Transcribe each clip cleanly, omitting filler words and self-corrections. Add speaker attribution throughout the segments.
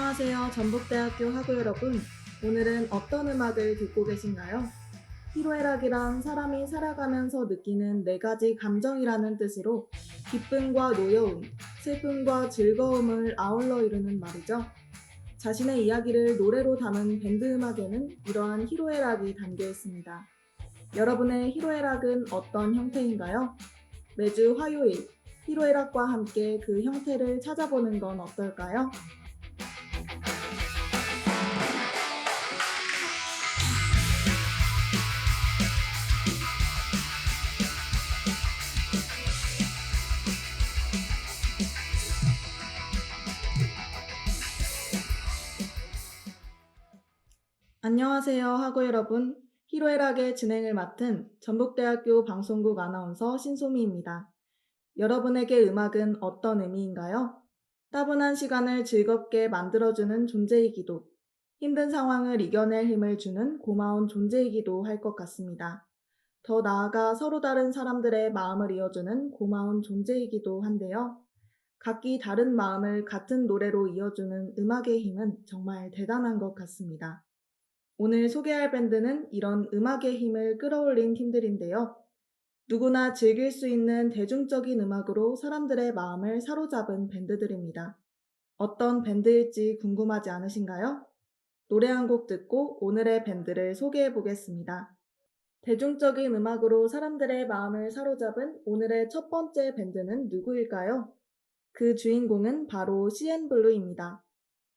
Speaker 1: 안녕하세요. 전북대학교 학우 여러분. 오늘은 어떤 음악을 듣고 계신가요? 희로애락이란 사람이 살아가면서 느끼는 네 가지 감정이라는 뜻으로 기쁨과 노여움, 슬픔과 즐거움을 아울러 이루는 말이죠. 자신의 이야기를 노래로 담은 밴드 음악에는 이러한 희로애락이 담겨 있습니다. 여러분의 희로애락은 어떤 형태인가요? 매주 화요일, 희로애락과 함께 그 형태를 찾아보는 건 어떨까요? 안녕하세요, 학우 여러분. 희로애락의 진행을 맡은 전북대학교 방송국 아나운서 신소미입니다. 여러분에게 음악은 어떤 의미인가요? 따분한 시간을 즐겁게 만들어주는 존재이기도, 힘든 상황을 이겨낼 힘을 주는 고마운 존재이기도 할 것 같습니다. 더 나아가 서로 다른 사람들의 마음을 이어주는 고마운 존재이기도 한데요. 각기 다른 마음을 같은 노래로 이어주는 음악의 힘은 정말 대단한 것 같습니다. 오늘 소개할 밴드는 이런 음악의 힘을 끌어올린 팀들인데요. 누구나 즐길 수 있는 대중적인 음악으로 사람들의 마음을 사로잡은 밴드들입니다. 어떤 밴드일지 궁금하지 않으신가요? 노래 한 곡 듣고 오늘의 밴드를 소개해 보겠습니다. 대중적인 음악으로 사람들의 마음을 사로잡은 오늘의 첫 번째 밴드는 누구일까요? 그 주인공은 바로 CN블루입니다.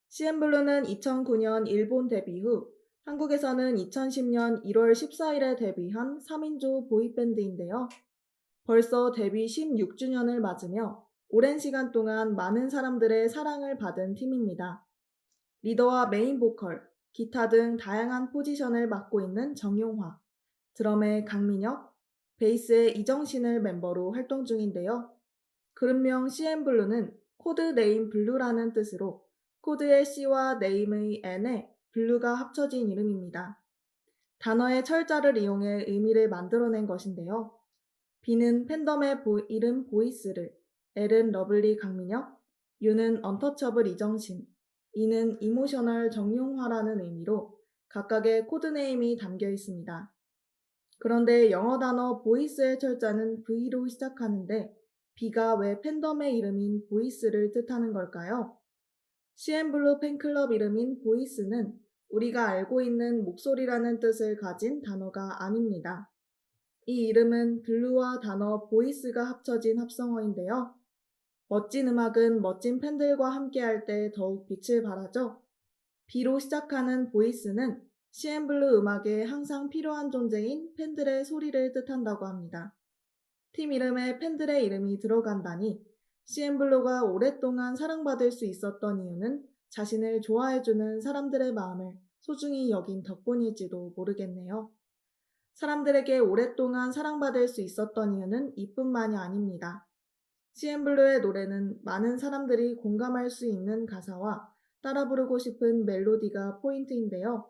Speaker 1: CN블루는 2009년 일본 데뷔 후 한국에서는 2010년 1월 14일에 데뷔한 3인조 보이밴드인데요. 벌써 데뷔 16주년을 맞으며 오랜 시간 동안 많은 사람들의 사랑을 받은 팀입니다. 리더와 메인 보컬, 기타 등 다양한 포지션을 맡고 있는 정용화, 드럼의 강민혁, 베이스의 이정신을 멤버로 활동 중인데요. 그룹명 CN블루는 코드 네임 블루라는 뜻으로 코드의 C와 네임의 N에 블루가 합쳐진 이름입니다. 단어의 철자를 이용해 의미를 만들어낸 것인데요. B는 팬덤의 이름 보이스를, L은 러블리 강민혁, U는 언터처블 이정신, E는 이모셔널 정용화라는 의미로 각각의 코드네임이 담겨 있습니다. 그런데 영어 단어 보이스의 철자는 V로 시작하는데 B가 왜 팬덤의 이름인 보이스를 뜻하는 걸까요? CN블루 팬클럽 이름인 보이스는 우리가 알고 있는 목소리라는 뜻을 가진 단어가 아닙니다. 이 이름은 블루와 단어 보이스가 합쳐진 합성어인데요. 멋진 음악은 멋진 팬들과 함께할 때 더욱 빛을 발하죠. B로 시작하는 보이스는 CN블루 음악에 항상 필요한 존재인 팬들의 소리를 뜻한다고 합니다. 팀 이름에 팬들의 이름이 들어간다니 CN블루가 오랫동안 사랑받을 수 있었던 이유는 자신을 좋아해주는 사람들의 마음을 소중히 여긴 덕분일지도 모르겠네요. 사람들에게 오랫동안 사랑받을 수 있었던 이유는 이뿐만이 아닙니다. CN블루의 노래는 많은 사람들이 공감할 수 있는 가사와 따라 부르고 싶은 멜로디가 포인트인데요.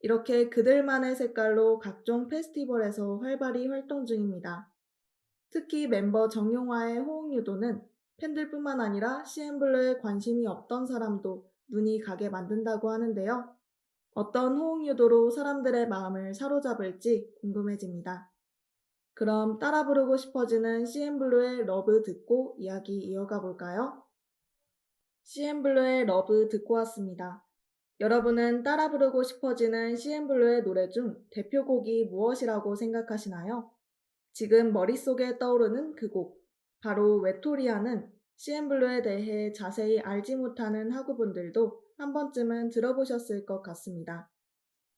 Speaker 1: 이렇게 그들만의 색깔로 각종 페스티벌에서 활발히 활동 중입니다. 특히 멤버 정용화의 호응 유도는 팬들뿐만 아니라 CN블루에 관심이 없던 사람도 눈이 가게 만든다고 하는데요. 어떤 호응 유도로 사람들의 마음을 사로잡을지 궁금해집니다. 그럼 따라 부르고 싶어지는 CN블루의 러브 듣고 이야기 이어가 볼까요? CN블루의 러브 듣고 왔습니다. 여러분은 따라 부르고 싶어지는 CN블루의 노래 중 대표곡이 무엇이라고 생각하시나요? 지금 머릿속에 떠오르는 그 곡, 바로 외톨이아는 CN블루에 대해 자세히 알지 못하는 학우분들도 한 번쯤은 들어보셨을 것 같습니다.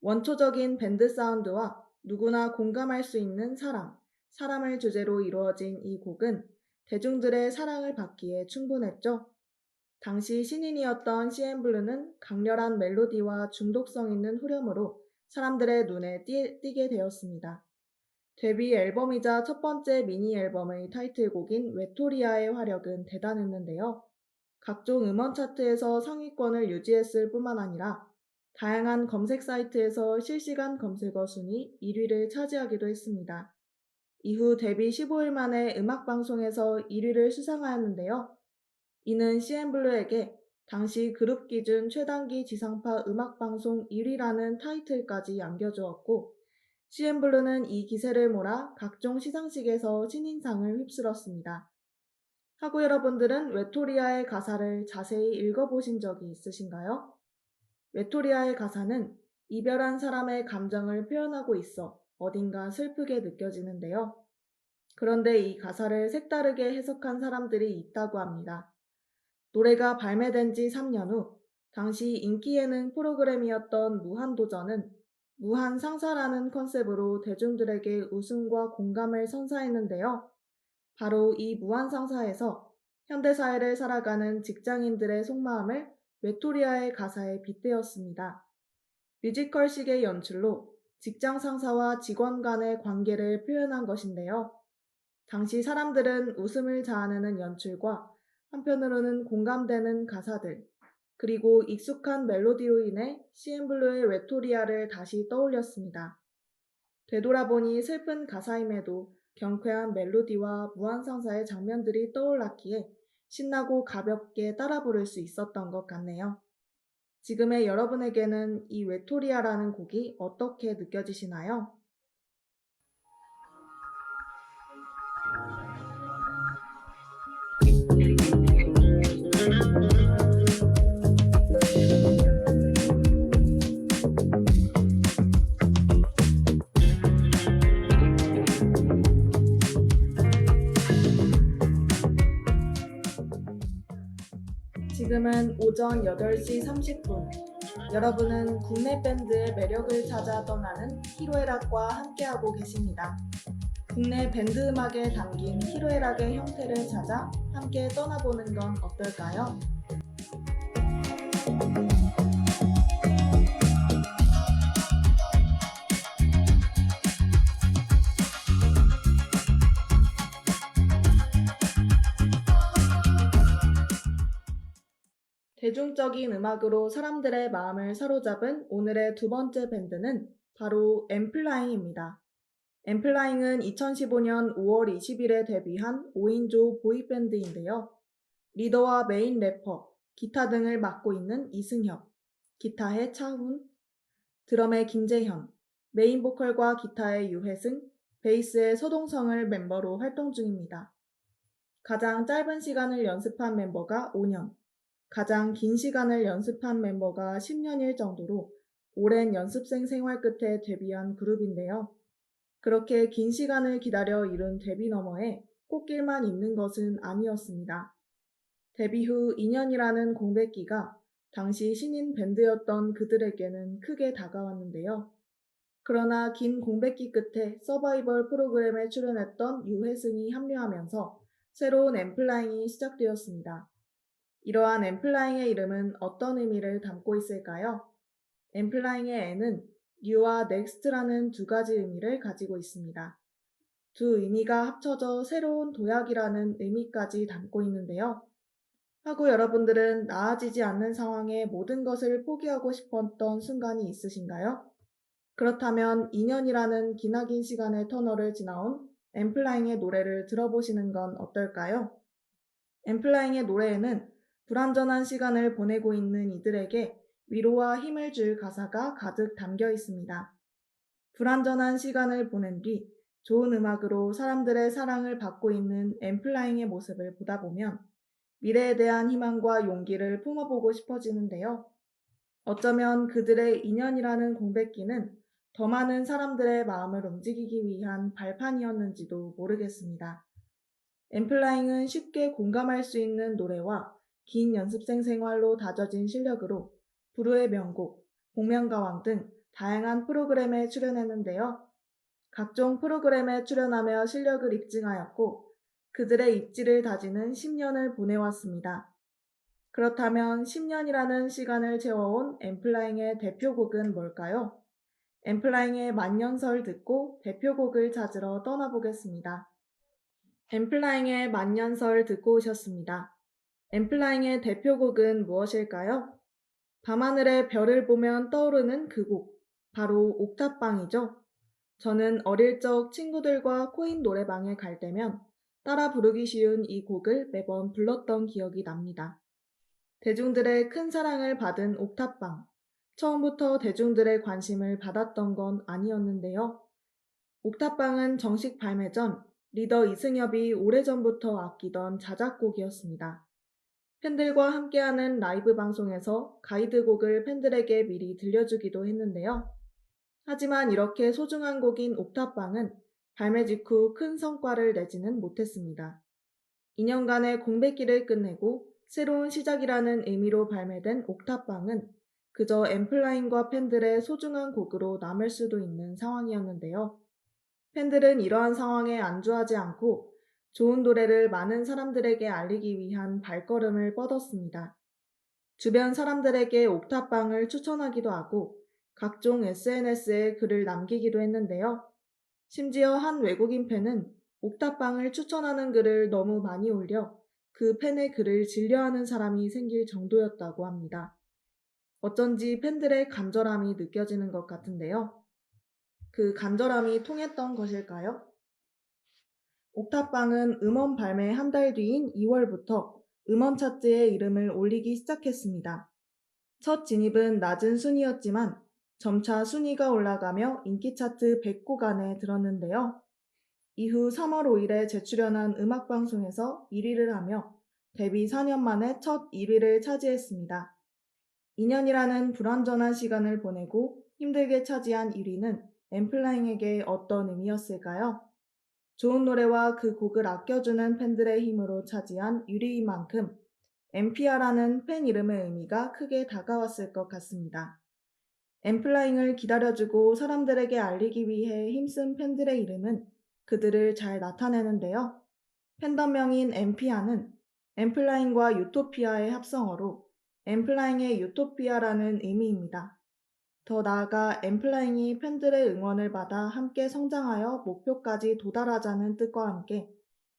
Speaker 1: 원초적인 밴드 사운드와 누구나 공감할 수 있는 사랑, 사람을 주제로 이루어진 이 곡은 대중들의 사랑을 받기에 충분했죠. 당시 신인이었던 CN블루는 강렬한 멜로디와 중독성 있는 후렴으로 사람들의 눈에 띄게 되었습니다. 데뷔 앨범이자 첫 번째 미니 앨범의 타이틀곡인 외톨이아의 화력은 대단했는데요. 각종 음원 차트에서 상위권을 유지했을 뿐만 아니라 다양한 검색 사이트에서 실시간 검색어 순위 1위를 차지하기도 했습니다. 이후 데뷔 15일 만에 음악방송에서 1위를 수상하였는데요. 이는 CN블루에게 당시 그룹 기준 최단기 지상파 음악방송 1위라는 타이틀까지 안겨주었고, CN블루는 이 기세를 몰아 각종 시상식에서 신인상을 휩쓸었습니다. 하고 여러분들은 외톨이아의 가사를 자세히 읽어보신 적이 있으신가요? 외톨이아의 가사는 이별한 사람의 감정을 표현하고 있어 어딘가 슬프게 느껴지는데요. 그런데 이 가사를 색다르게 해석한 사람들이 있다고 합니다. 노래가 발매된 지 3년 후, 당시 인기 예능 프로그램이었던 무한도전은 무한상사라는 컨셉으로 대중들에게 웃음과 공감을 선사했는데요. 바로 이 무한상사에서 현대사회를 살아가는 직장인들의 속마음을 외톨이아의 가사에 빗대었습니다. 뮤지컬식의 연출로 직장 상사와 직원 간의 관계를 표현한 것인데요. 당시 사람들은 웃음을 자아내는 연출과 한편으로는 공감되는 가사들, 그리고 익숙한 멜로디로 인해 CN블루의 외톨이아를 다시 떠올렸습니다. 되돌아보니 슬픈 가사임에도 경쾌한 멜로디와 무한상사의 장면들이 떠올랐기에 신나고 가볍게 따라 부를 수 있었던 것 같네요. 지금의 여러분에게는 이 외톨이아라는 곡이 어떻게 느껴지시나요? 지금은 오전 8시 30분. 여러분은 국내 밴드의 매력을 찾아 떠나는 히로에락과 함께하고 계십니다. 국내 밴드 음악에 담긴 히로에락의 형태를 찾아 함께 떠나보는 건 어떨까요? 대중적인 음악으로 사람들의 마음을 사로잡은 오늘의 두 번째 밴드는 바로 엠플라잉입니다. 엠플라잉은 2015년 5월 20일에 데뷔한 5인조 보이밴드인데요. 리더와 메인 래퍼, 기타 등을 맡고 있는 이승엽, 기타의 차훈, 드럼의 김재현, 메인 보컬과 기타의 유혜승, 베이스의 서동성을 멤버로 활동 중입니다. 가장 짧은 시간을 연습한 멤버가 5년, 가장 긴 시간을 연습한 멤버가 10년일 정도로 오랜 연습생 생활 끝에 데뷔한 그룹인데요. 그렇게 긴 시간을 기다려 이룬 데뷔 너머에 꽃길만 있는 것은 아니었습니다. 데뷔 후 2년이라는 공백기가 당시 신인 밴드였던 그들에게는 크게 다가왔는데요. 그러나 긴 공백기 끝에 서바이벌 프로그램에 출연했던 유혜승이 합류하면서 새로운 엠플라잉이 시작되었습니다. 이러한 엠플라잉의 이름은 어떤 의미를 담고 있을까요? 엠플라잉의 N은 New와 Next라는 두 가지 의미를 가지고 있습니다. 두 의미가 합쳐져 새로운 도약이라는 의미까지 담고 있는데요. 하고 여러분들은 나아지지 않는 상황에 모든 것을 포기하고 싶었던 순간이 있으신가요? 그렇다면 2년이라는 기나긴 시간의 터널을 지나온 엠플라잉의 노래를 들어보시는 건 어떨까요? 엠플라잉의 노래에는 불완전한 시간을 보내고 있는 이들에게 위로와 힘을 줄 가사가 가득 담겨 있습니다. 불완전한 시간을 보낸 뒤 좋은 음악으로 사람들의 사랑을 받고 있는 엠플라잉의 모습을 보다 보면 미래에 대한 희망과 용기를 품어보고 싶어지는데요. 어쩌면 그들의 2년이라는 공백기는 더 많은 사람들의 마음을 움직이기 위한 발판이었는지도 모르겠습니다. 엠플라잉은 쉽게 공감할 수 있는 노래와 긴 연습생 생활로 다져진 실력으로 불후의 명곡, 복면가왕 등 다양한 프로그램에 출연했는데요. 각종 프로그램에 출연하며 실력을 입증하였고 그들의 입지를 다지는 10년을 보내왔습니다. 그렇다면 10년이라는 시간을 채워온 엠플라잉의 대표곡은 뭘까요? 엠플라잉의 만년설 듣고 대표곡을 찾으러 떠나보겠습니다. 엠플라잉의 만년설 듣고 오셨습니다. 엠플라잉의 대표곡은 무엇일까요? 밤하늘의 별을 보면 떠오르는 그 곡, 바로 옥탑방이죠. 저는 어릴 적 친구들과 코인 노래방에 갈 때면 따라 부르기 쉬운 이 곡을 매번 불렀던 기억이 납니다. 대중들의 큰 사랑을 받은 옥탑방. 처음부터 대중들의 관심을 받았던 건 아니었는데요. 옥탑방은 정식 발매 전 리더 이승엽이 오래전부터 아끼던 자작곡이었습니다. 팬들과 함께하는 라이브 방송에서 가이드곡을 팬들에게 미리 들려주기도 했는데요. 하지만 이렇게 소중한 곡인 옥탑방은 발매 직후 큰 성과를 내지는 못했습니다. 2년간의 공백기를 끝내고 새로운 시작이라는 의미로 발매된 옥탑방은 그저 엠플라잉과 팬들의 소중한 곡으로 남을 수도 있는 상황이었는데요. 팬들은 이러한 상황에 안주하지 않고 좋은 노래를 많은 사람들에게 알리기 위한 발걸음을 뻗었습니다. 주변 사람들에게 옥탑방을 추천하기도 하고 각종 SNS에 글을 남기기도 했는데요. 심지어 한 외국인 팬은 옥탑방을 추천하는 글을 너무 많이 올려 그 팬의 글을 질려하는 사람이 생길 정도였다고 합니다. 어쩐지 팬들의 간절함이 느껴지는 것 같은데요. 그 간절함이 통했던 것일까요? 옥탑방은 음원 발매 한 달 뒤인 2월부터 음원 차트에 이름을 올리기 시작했습니다. 첫 진입은 낮은 순위였지만 점차 순위가 올라가며 인기 차트 100곡 안에 들었는데요. 이후 3월 5일에 재출연한 음악방송에서 1위를 하며 데뷔 4년 만에 첫 1위를 차지했습니다. 2년이라는 불완전한 시간을 보내고 힘들게 차지한 1위는 엠플라잉에게 어떤 의미였을까요? 좋은 노래와 그 곡을 아껴주는 팬들의 힘으로 차지한 1위인 만큼 엠피아라는 팬 이름의 의미가 크게 다가왔을 것 같습니다. 엠플라잉을 기다려주고 사람들에게 알리기 위해 힘쓴 팬들의 이름은 그들을 잘 나타내는데요. 팬덤명인 엠피아는 엠플라잉과 유토피아의 합성어로 엠플라잉의 유토피아라는 의미입니다. 더 나아가 엠플라잉이 팬들의 응원을 받아 함께 성장하여 목표까지 도달하자는 뜻과 함께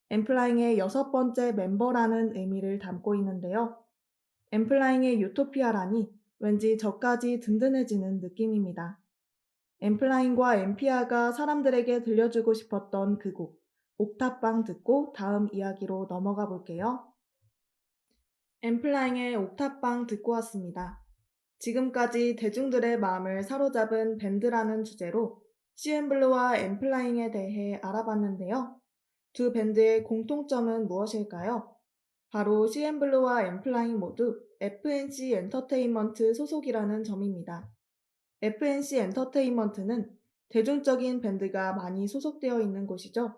Speaker 1: 엠플라잉의 6번째 멤버라는 의미를 담고 있는데요. 엠플라잉의 유토피아라니 왠지 저까지 든든해지는 느낌입니다. 엠플라잉과 엠피아가 사람들에게 들려주고 싶었던 그 곡, 옥탑방 듣고 다음 이야기로 넘어가 볼게요. 엠플라잉의 옥탑방 듣고 왔습니다. 지금까지 대중들의 마음을 사로잡은 밴드라는 주제로 CN블루와 엠플라잉에 대해 알아봤는데요. 두 밴드의 공통점은 무엇일까요? 바로 CN블루와 엠플라잉 모두 FNC 엔터테인먼트 소속이라는 점입니다. FNC 엔터테인먼트는 대중적인 밴드가 많이 소속되어 있는 곳이죠.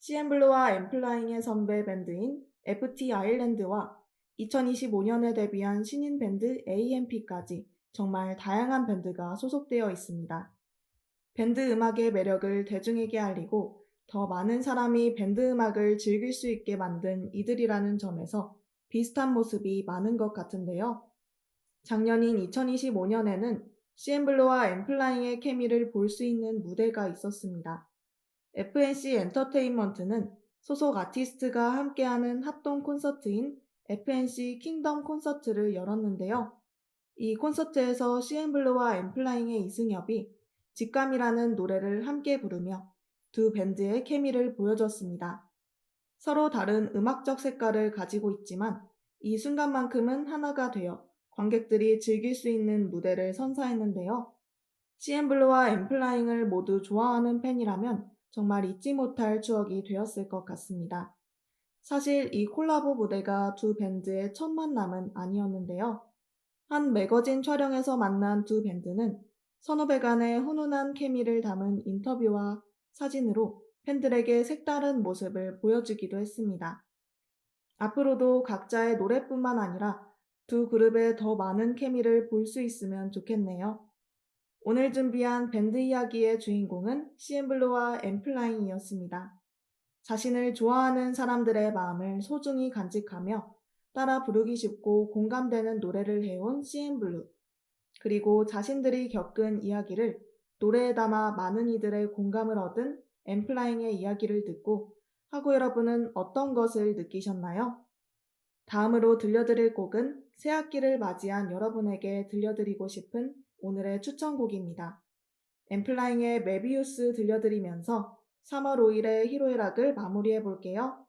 Speaker 1: CN블루와 엠플라잉의 선배 밴드인 FT 아일랜드와 2025년에 데뷔한 신인 밴드 AMP까지 정말 다양한 밴드가 소속되어 있습니다. 밴드 음악의 매력을 대중에게 알리고 더 많은 사람이 밴드 음악을 즐길 수 있게 만든 이들이라는 점에서 비슷한 모습이 많은 것 같은데요. 작년인 2025년에는 CN블루와 엠플라잉의 케미를 볼 수 있는 무대가 있었습니다. FNC 엔터테인먼트는 소속 아티스트가 함께하는 합동 콘서트인 FNC 킹덤 콘서트를 열었는데요. 이 콘서트에서 CN블루와 엠플라잉의 이승엽이 직감이라는 노래를 함께 부르며 두 밴드의 케미를 보여줬습니다. 서로 다른 음악적 색깔을 가지고 있지만 이 순간만큼은 하나가 되어 관객들이 즐길 수 있는 무대를 선사했는데요. CN블루와 엠플라잉을 모두 좋아하는 팬이라면 정말 잊지 못할 추억이 되었을 것 같습니다. 사실 이 콜라보 무대가 두 밴드의 첫 만남은 아니었는데요. 한 매거진 촬영에서 만난 두 밴드는 선후배 간의 훈훈한 케미를 담은 인터뷰와 사진으로 팬들에게 색다른 모습을 보여주기도 했습니다. 앞으로도 각자의 노래뿐만 아니라 두 그룹의 더 많은 케미를 볼 수 있으면 좋겠네요. 오늘 준비한 밴드 이야기의 주인공은 CN블루와 엠플라잉이었습니다. 자신을 좋아하는 사람들의 마음을 소중히 간직하며 따라 부르기 쉽고 공감되는 노래를 해온 CN블루. 그리고 자신들이 겪은 이야기를 노래에 담아 많은 이들의 공감을 얻은 엠플라잉의 이야기를 듣고 하고 여러분은 어떤 것을 느끼셨나요? 다음으로 들려드릴 곡은 새학기를 맞이한 여러분에게 들려드리고 싶은 오늘의 추천곡입니다. 엠플라잉의 메비우스 들려드리면서 3월 5일의 히로애락을 마무리해 볼게요.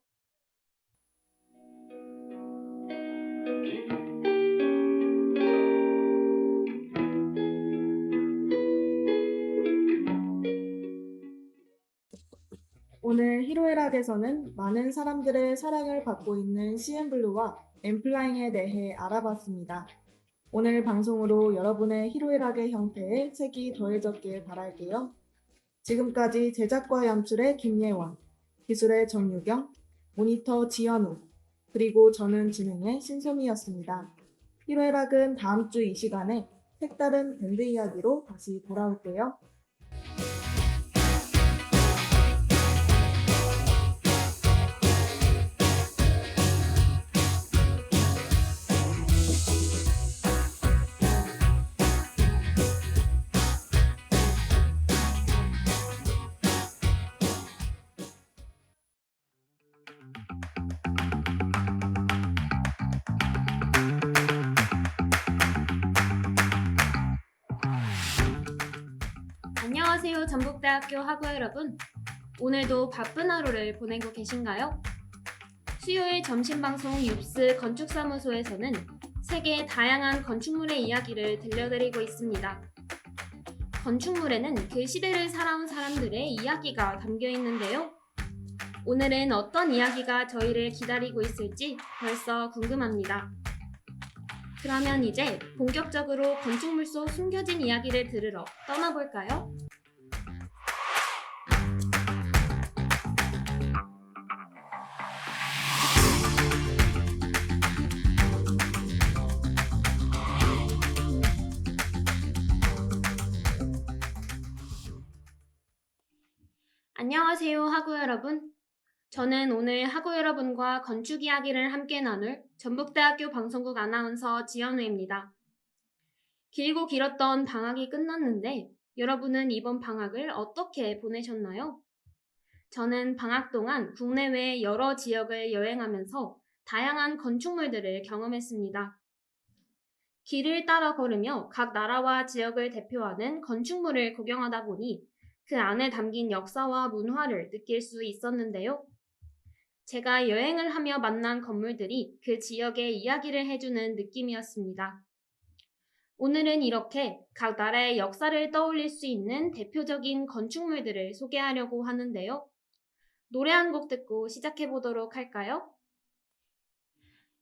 Speaker 1: 오늘 히로애락에서는 많은 사람들의 사랑을 받고 있는 CN블루와 엠플라잉에 대해 알아봤습니다. 오늘 방송으로 여러분의 히로애락의 형태에 색이 더해졌길 바랄게요. 지금까지 제작과 연출의 김예원, 기술의 정유경, 모니터 지현우, 그리고 저는 진행의 신소미였습니다. 히로애락은 다음 주 이 시간에 색다른 밴드 이야기로 다시 돌아올게요.
Speaker 2: 안녕하세요, 전북대학교 학우 여러분. 오늘도 바쁜 하루를 보내고 계신가요? 수요일 점심방송 육스 건축사무소에서는 세계의 다양한 건축물의 이야기를 들려드리고 있습니다. 건축물에는 그 시대를 살아온 사람들의 이야기가 담겨 있는데요. 오늘은 어떤 이야기가 저희를 기다리고 있을지 벌써 궁금합니다. 그러면 이제 본격적으로 건축물 속 숨겨진 이야기를 들으러 떠나볼까요? 안녕하세요, 학우 여러분. 저는 오늘 학우 여러분과 건축 이야기를 함께 나눌 전북대학교 방송국 아나운서 지현우입니다. 길고 길었던 방학이 끝났는데 여러분은 이번 방학을 어떻게 보내셨나요? 저는 방학 동안 국내외 여러 지역을 여행하면서 다양한 건축물들을 경험했습니다. 길을 따라 걸으며 각 나라와 지역을 대표하는 건축물을 구경하다 보니 그 안에 담긴 역사와 문화를 느낄 수 있었는데요. 제가 여행을 하며 만난 건물들이 그 지역의 이야기를 해주는 느낌이었습니다. 오늘은 이렇게 각 나라의 역사를 떠올릴 수 있는 대표적인 건축물들을 소개하려고 하는데요. 노래 한 곡 듣고 시작해보도록 할까요?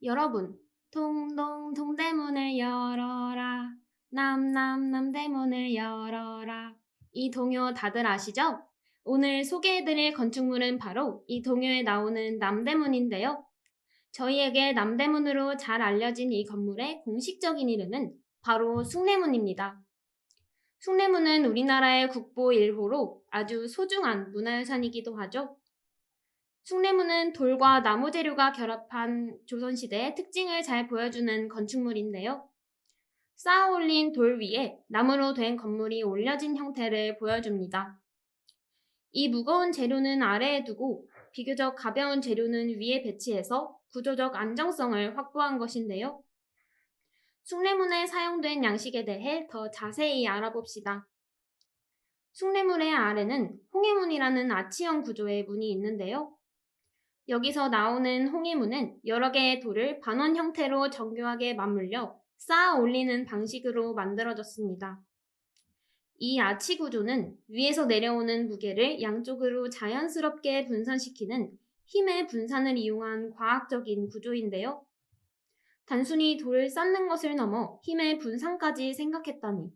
Speaker 2: 여러분, 동동 동대문을 열어라. 남대문을 열어라. 이 동요 다들 아시죠? 오늘 소개해드릴 건축물은 바로 이 동요에 나오는 남대문인데요. 저희에게 남대문으로 잘 알려진 이 건물의 공식적인 이름은 바로 숭례문입니다. 숭례문은 우리나라의 국보 1호로 아주 소중한 문화유산이기도 하죠. 숭례문은 돌과 나무 재료가 결합한 조선시대의 특징을 잘 보여주는 건축물인데요. 쌓아 올린 돌 위에 나무로 된 건물이 올려진 형태를 보여줍니다. 이 무거운 재료는 아래에 두고 비교적 가벼운 재료는 위에 배치해서 구조적 안정성을 확보한 것인데요. 숭례문에 사용된 양식에 대해 더 자세히 알아봅시다. 숭례문의 아래는 홍해문이라는 아치형 구조의 문이 있는데요. 여기서 나오는 홍해문은 여러 개의 돌을 반원 형태로 정교하게 맞물려 쌓아 올리는 방식으로 만들어졌습니다. 이 아치 구조는 위에서 내려오는 무게를 양쪽으로 자연스럽게 분산시키는 힘의 분산을 이용한 과학적인 구조인데요. 단순히 돌을 쌓는 것을 넘어 힘의 분산까지 생각했다니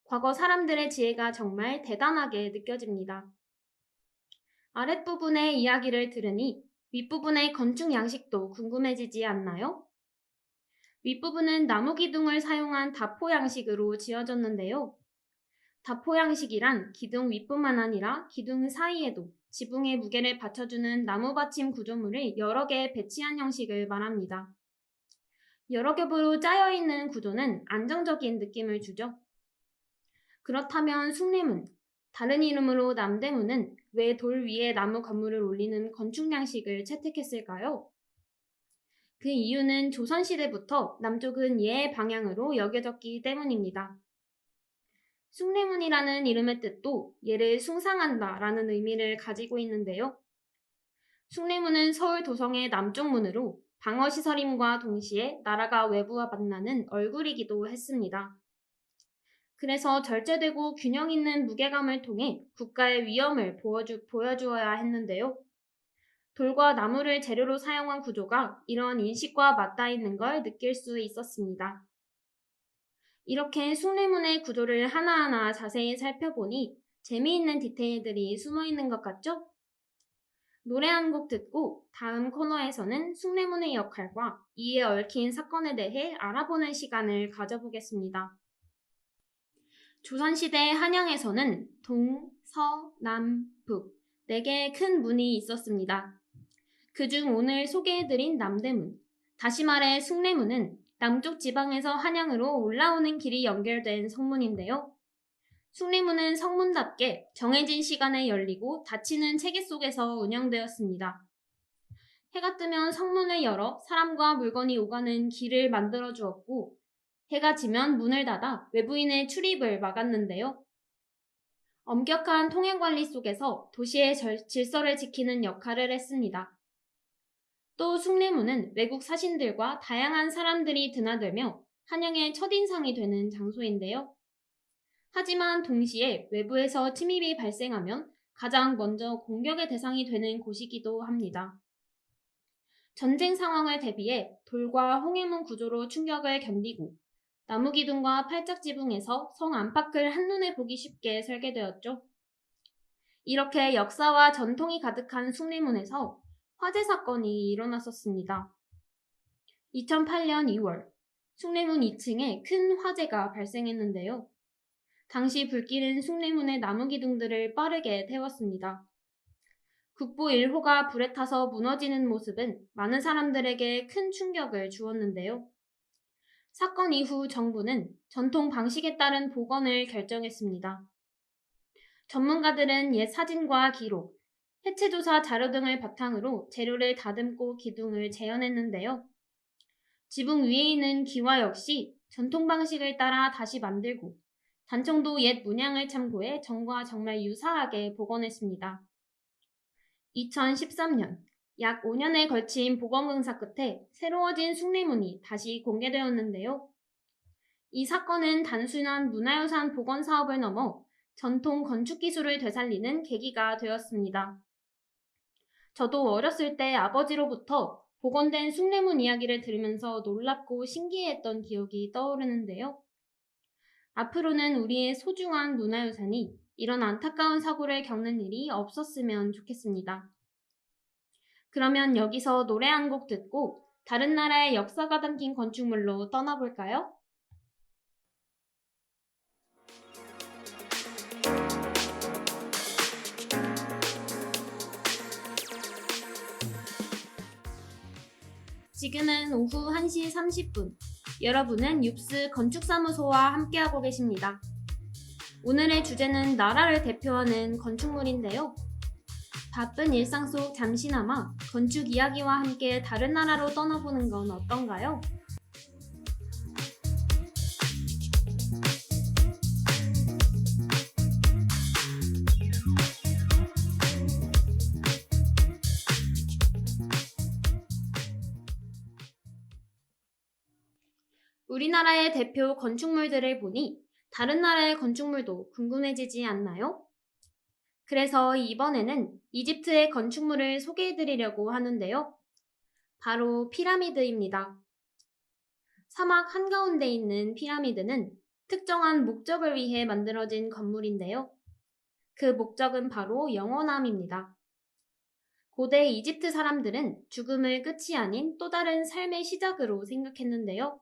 Speaker 2: 과거 사람들의 지혜가 정말 대단하게 느껴집니다. 아랫부분의 이야기를 들으니 윗부분의 건축 양식도 궁금해지지 않나요? 윗부분은 나무 기둥을 사용한 다포 양식으로 지어졌는데요. 다포 양식이란 기둥 윗뿐만 아니라 기둥 사이에도 지붕의 무게를 받쳐주는 나무 받침 구조물을 여러 개 배치한 형식을 말합니다. 여러 겹으로 짜여있는 구조는 안정적인 느낌을 주죠. 그렇다면 숭례문, 다른 이름으로 남대문은 왜 돌 위에 나무 건물을 올리는 건축 양식을 채택했을까요? 그 이유는 조선시대부터 남쪽은 예의 방향으로 여겨졌기 때문입니다. 숭례문이라는 이름의 뜻도 예를 숭상한다 라는 의미를 가지고 있는데요. 숭례문은 서울 도성의 남쪽 문으로 방어시설임과 동시에 나라가 외부와 만나는 얼굴이기도 했습니다. 그래서 절제되고 균형 있는 무게감을 통해 국가의 위험을 보여주어야 했는데요. 돌과 나무를 재료로 사용한 구조가 이런 인식과 맞닿아 있는 걸 느낄 수 있었습니다. 이렇게 숭례문의 구조를 하나하나 자세히 살펴보니 재미있는 디테일들이 숨어 있는 것 같죠? 노래 한 곡 듣고 다음 코너에서는 숭례문의 역할과 이에 얽힌 사건에 대해 알아보는 시간을 가져보겠습니다. 조선시대 한양에서는 동, 서, 남, 북 4개의 큰 문이 있었습니다. 그중 오늘 소개해드린 남대문, 다시 말해 숭례문은 남쪽 지방에서 한양으로 올라오는 길이 연결된 성문인데요. 숭례문은 성문답게 정해진 시간에 열리고 닫히는 체계 속에서 운영되었습니다. 해가 뜨면 성문을 열어 사람과 물건이 오가는 길을 만들어 주었고, 해가 지면 문을 닫아 외부인의 출입을 막았는데요. 엄격한 통행관리 속에서 도시의 질서를 지키는 역할을 했습니다. 또 숭례문은 외국 사신들과 다양한 사람들이 드나들며 한양의 첫인상이 되는 장소인데요. 하지만 동시에 외부에서 침입이 발생하면 가장 먼저 공격의 대상이 되는 곳이기도 합니다. 전쟁 상황을 대비해 돌과 홍해문 구조로 충격을 견디고 나무 기둥과 팔짝 지붕에서 성 안팎을 한눈에 보기 쉽게 설계되었죠. 이렇게 역사와 전통이 가득한 숭례문에서 화재 사건이 일어났었습니다. 2008년 2월, 숭례문 2층에 큰 화재가 발생했는데요. 당시 불길은 숭례문의 나무 기둥들을 빠르게 태웠습니다. 국보 1호가 불에 타서 무너지는 모습은 많은 사람들에게 큰 충격을 주었는데요. 사건 이후 정부는 전통 방식에 따른 복원을 결정했습니다. 전문가들은 옛 사진과 기록, 해체조사 자료 등을 바탕으로 재료를 다듬고 기둥을 재현했는데요. 지붕 위에 있는 기와 역시 전통 방식을 따라 다시 만들고 단청도 옛 문양을 참고해 전과 정말 유사하게 복원했습니다. 2013년, 약 5년에 걸친 복원 공사 끝에 새로워진 숭례문이 다시 공개되었는데요. 이 사건은 단순한 문화유산 복원 사업을 넘어 전통 건축 기술을 되살리는 계기가 되었습니다. 저도 어렸을 때 아버지로부터 복원된 숭례문 이야기를 들으면서 놀랍고 신기해했던 기억이 떠오르는데요. 앞으로는 우리의 소중한 문화유산이 이런 안타까운 사고를 겪는 일이 없었으면 좋겠습니다. 그러면 여기서 노래 한 곡 듣고 다른 나라의 역사가 담긴 건축물로 떠나볼까요? 지금은 오후 1시 30분. 여러분은 육스 건축사무소와 함께하고 계십니다. 오늘의 주제는 나라를 대표하는 건축물인데요. 바쁜 일상 속 잠시나마 건축 이야기와 함께 다른 나라로 떠나보는 건 어떤가요? 우리나라의 대표 건축물들을 보니 다른 나라의 건축물도 궁금해지지 않나요? 그래서 이번에는 이집트의 건축물을 소개해드리려고 하는데요. 바로 피라미드입니다. 사막 한가운데 있는 피라미드는 특정한 목적을 위해 만들어진 건물인데요. 그 목적은 바로 영원함입니다. 고대 이집트 사람들은 죽음을 끝이 아닌 또 다른 삶의 시작으로 생각했는데요.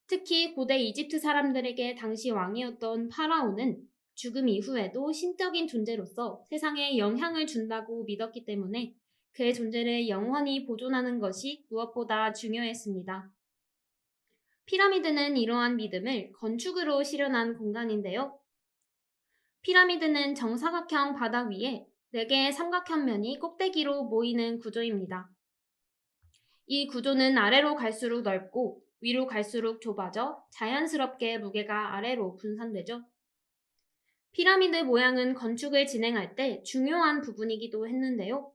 Speaker 2: 특히 고대 이집트 사람들에게 당시 왕이었던 파라오는 죽음 이후에도 신적인 존재로서 세상에 영향을 준다고 믿었기 때문에 그의 존재를 영원히 보존하는 것이 무엇보다 중요했습니다. 피라미드는 이러한 믿음을 건축으로 실현한 공간인데요. 피라미드는 정사각형 바닥 위에 4개의 삼각형면이 꼭대기로 모이는 구조입니다. 이 구조는 아래로 갈수록 넓고 위로 갈수록 좁아져 자연스럽게 무게가 아래로 분산되죠. 피라미드 모양은 건축을 진행할 때 중요한 부분이기도 했는데요.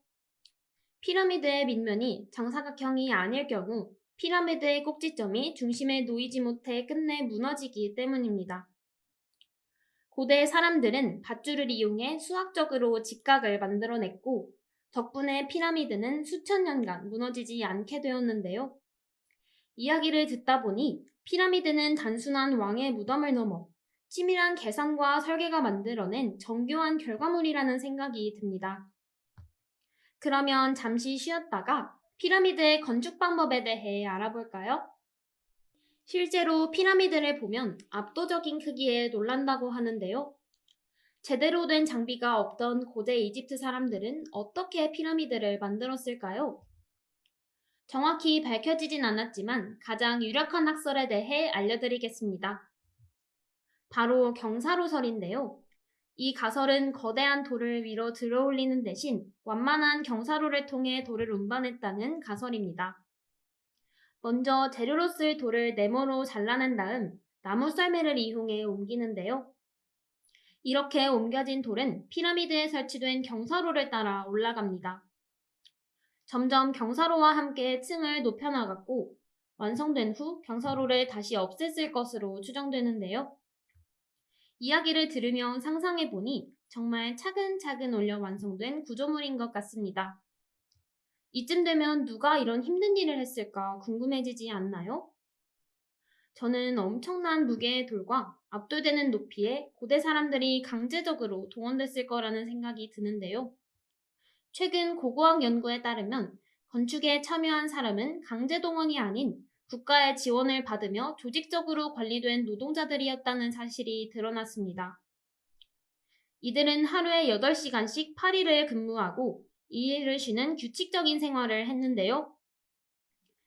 Speaker 2: 피라미드의 밑면이 정사각형이 아닐 경우 피라미드의 꼭지점이 중심에 놓이지 못해 끝내 무너지기 때문입니다. 고대 사람들은 밧줄을 이용해 수학적으로 직각을 만들어냈고, 덕분에 피라미드는 수천 년간 무너지지 않게 되었는데요. 이야기를 듣다 보니 피라미드는 단순한 왕의 무덤을 넘어 치밀한 계산과 설계가 만들어낸 정교한 결과물이라는 생각이 듭니다. 그러면 잠시 쉬었다가 피라미드의 건축 방법에 대해 알아볼까요? 실제로 피라미드를 보면 압도적인 크기에 놀란다고 하는데요. 제대로 된 장비가 없던 고대 이집트 사람들은 어떻게 피라미드를 만들었을까요? 정확히 밝혀지진 않았지만 가장 유력한 학설에 대해 알려드리겠습니다. 바로 경사로설인데요. 이 가설은 거대한 돌을 위로 들어올리는 대신 완만한 경사로를 통해 돌을 운반했다는 가설입니다. 먼저 재료로 쓸 돌을 네모로 잘라낸 다음 나무 썰매를 이용해 옮기는데요. 이렇게 옮겨진 돌은 피라미드에 설치된 경사로를 따라 올라갑니다. 점점 경사로와 함께 층을 높여나갔고 완성된 후 경사로를 다시 없앴을 것으로 추정되는데요. 이야기를 들으며 상상해보니 정말 차근차근 올려 완성된 구조물인 것 같습니다. 이쯤 되면 누가 이런 힘든 일을 했을까 궁금해지지 않나요? 저는 엄청난 무게의 돌과 압도되는 높이에 고대 사람들이 강제적으로 동원됐을 거라는 생각이 드는데요. 최근 고고학 연구에 따르면 건축에 참여한 사람은 강제 동원이 아닌 국가의 지원을 받으며 조직적으로 관리된 노동자들이었다는 사실이 드러났습니다. 이들은 하루에 8시간씩 8일을 근무하고 2일을 쉬는 규칙적인 생활을 했는데요.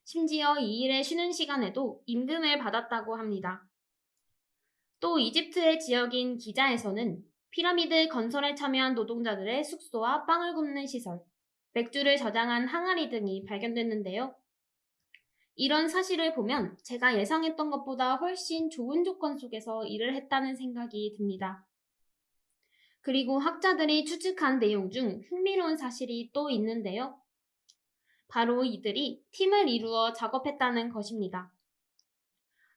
Speaker 2: 심지어 2일의 쉬는 시간에도 임금을 받았다고 합니다. 또 이집트의 지역인 기자에서는 피라미드 건설에 참여한 노동자들의 숙소와 빵을 굽는 시설, 맥주를 저장한 항아리 등이 발견됐는데요. 이런 사실을 보면 제가 예상했던 것보다 훨씬 좋은 조건 속에서 일을 했다는 생각이 듭니다. 그리고 학자들이 추측한 내용 중 흥미로운 사실이 또 있는데요. 바로 이들이 팀을 이루어 작업했다는 것입니다.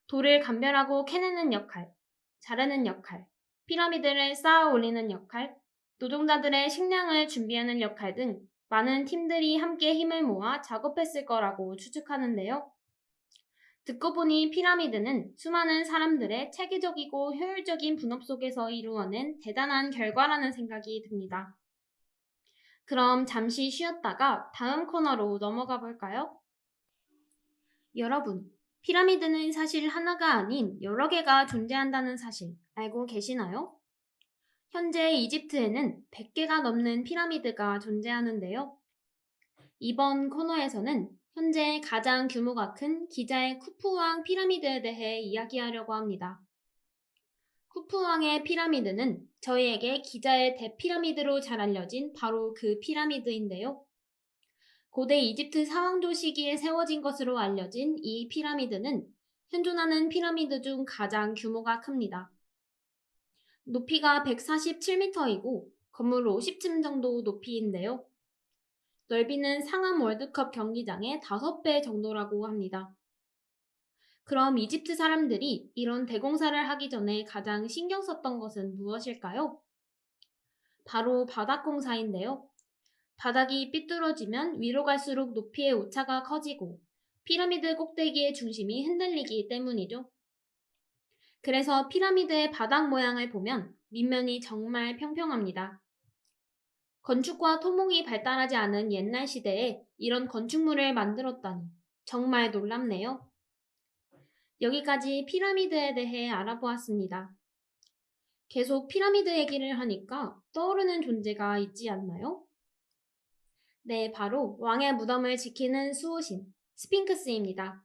Speaker 2: 돌을 감별하고 캐내는 역할, 자르는 역할, 피라미드를 쌓아 올리는 역할, 노동자들의 식량을 준비하는 역할 등 많은 팀들이 함께 힘을 모아 작업했을 거라고 추측하는데요. 듣고 보니 피라미드는 수많은 사람들의 체계적이고 효율적인 분업 속에서 이루어낸 대단한 결과라는 생각이 듭니다. 그럼 잠시 쉬었다가 다음 코너로 넘어가 볼까요? 여러분, 피라미드는 사실 하나가 아닌 여러 개가 존재한다는 사실 알고 계시나요? 현재 이집트에는 100개가 넘는 피라미드가 존재하는데요. 이번 코너에서는 현재 가장 규모가 큰 기자의 쿠푸왕 피라미드에 대해 이야기하려고 합니다. 쿠푸왕의 피라미드는 저희에게 기자의 대피라미드로 잘 알려진 바로 그 피라미드인데요. 고대 이집트 사왕조 시기에 세워진 것으로 알려진 이 피라미드는 현존하는 피라미드 중 가장 규모가 큽니다. 높이가 147m이고 건물 50층 정도 높이인데요. 넓이는 상암 월드컵 경기장의 5배 정도라고 합니다. 그럼 이집트 사람들이 이런 대공사를 하기 전에 가장 신경 썼던 것은 무엇일까요? 바로 바닥 공사인데요. 바닥이 삐뚤어지면 위로 갈수록 높이의 오차가 커지고 피라미드 꼭대기의 중심이 흔들리기 때문이죠. 그래서 피라미드의 바닥 모양을 보면 밑면이 정말 평평합니다. 건축과 토목이 발달하지 않은 옛날 시대에 이런 건축물을 만들었다니 정말 놀랍네요. 여기까지 피라미드에 대해 알아보았습니다. 계속 피라미드 얘기를 하니까 떠오르는 존재가 있지 않나요? 네, 바로 왕의 무덤을 지키는 수호신, 스핑크스입니다.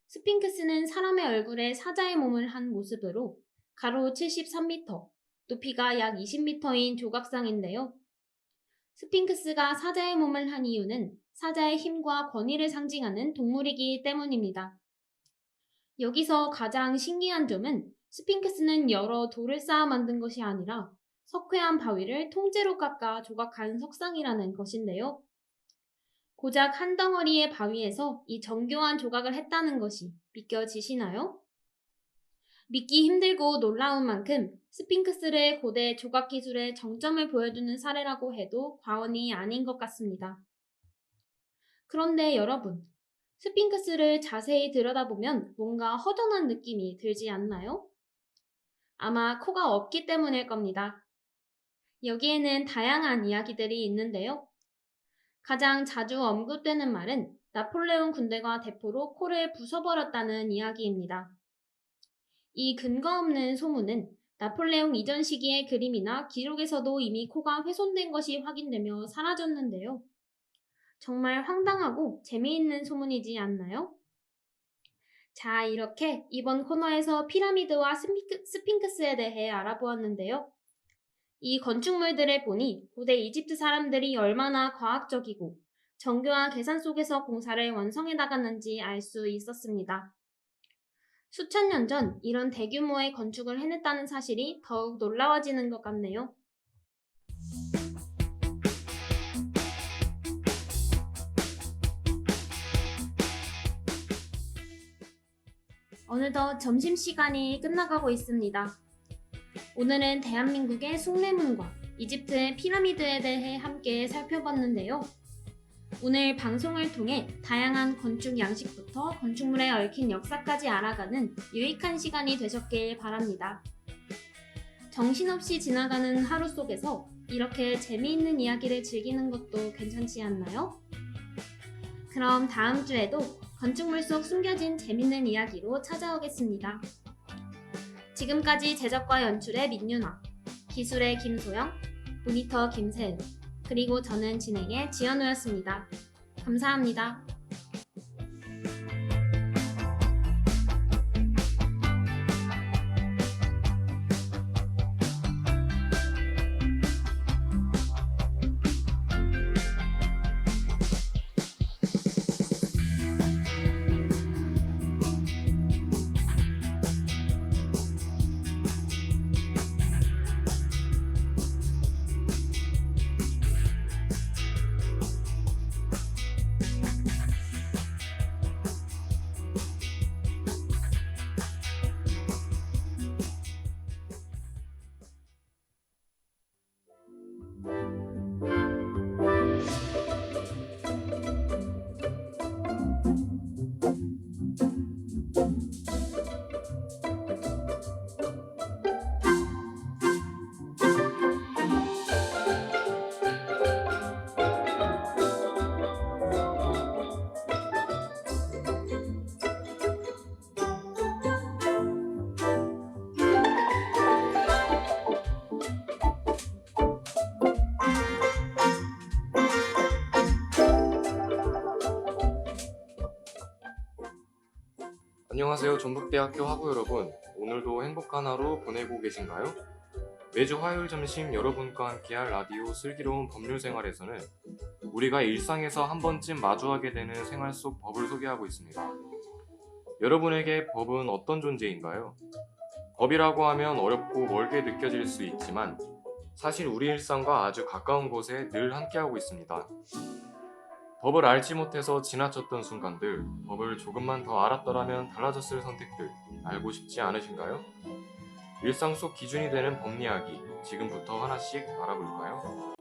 Speaker 2: 스핑크스는 사람의 얼굴에 사자의 몸을 한 모습으로 가로 73m, 높이가 약 20m인 조각상인데요. 스핑크스가 사자의 몸을 한 이유는 사자의 힘과 권위를 상징하는 동물이기 때문입니다. 여기서 가장 신기한 점은 스핑크스는 여러 돌을 쌓아 만든 것이 아니라 석회암 바위를 통째로 깎아 조각한 석상이라는 것인데요. 고작 한 덩어리의 바위에서 이 정교한 조각을 했다는 것이 믿겨지시나요? 믿기 힘들고 놀라운 만큼 스핑크스를 고대 조각 기술의 정점을 보여주는 사례라고 해도 과언이 아닌 것 같습니다. 그런데 여러분, 스핑크스를 자세히 들여다보면 뭔가 허전한 느낌이 들지 않나요? 아마 코가 없기 때문일 겁니다. 여기에는 다양한 이야기들이 있는데요. 가장 자주 언급되는 말은 나폴레옹 군대가 대포로 코를 부숴버렸다는 이야기입니다. 이 근거 없는 소문은 나폴레옹 이전 시기의 그림이나 기록에서도 이미 코가 훼손된 것이 확인되며 사라졌는데요. 정말 황당하고 재미있는 소문이지 않나요? 자, 이렇게 이번 코너에서 피라미드와 스핑크스에 대해 알아보았는데요. 이 건축물들을 보니 고대 이집트 사람들이 얼마나 과학적이고 정교한 계산 속에서 공사를 완성해 나갔는지 알 수 있었습니다. 수천 년 전 이런 대규모의 건축을 해냈다는 사실이 더욱 놀라워지는 것 같네요. 어느덧 점심시간이 끝나가고 있습니다. 오늘은 대한민국의 숭례문과 이집트의 피라미드에 대해 함께 살펴봤는데요. 오늘 방송을 통해 다양한 건축 양식부터 건축물에 얽힌 역사까지 알아가는 유익한 시간이 되셨길 바랍니다. 정신없이 지나가는 하루 속에서 이렇게 재미있는 이야기를 즐기는 것도 괜찮지 않나요? 그럼 다음 주에도 건축물 속 숨겨진 재밌는 이야기로 찾아오겠습니다. 지금까지 제작과 연출의 민윤아, 기술의 김소영, 모니터 김세은, 그리고 저는 진행의 지연우였습니다. 감사합니다.
Speaker 3: 안녕하세요. 전북대학교 학우 여러분. 오늘도 행복한 하루 보내고 계신가요? 매주 화요일 점심 여러분과 함께할 라디오 슬기로운 법률 생활에서는 우리가 일상에서 한 번쯤 마주하게 되는 생활 속 법을 소개하고 있습니다. 여러분에게 법은 어떤 존재인가요? 법이라고 하면 어렵고 멀게 느껴질 수 있지만 사실 우리 일상과 아주 가까운 곳에 늘 함께하고 있습니다. 법을 알지 못해서 지나쳤던 순간들, 법을 조금만 더 알았더라면 달라졌을 선택들, 알고 싶지 않으신가요? 일상 속 기준이 되는 법 이야기, 지금부터 하나씩 알아볼까요?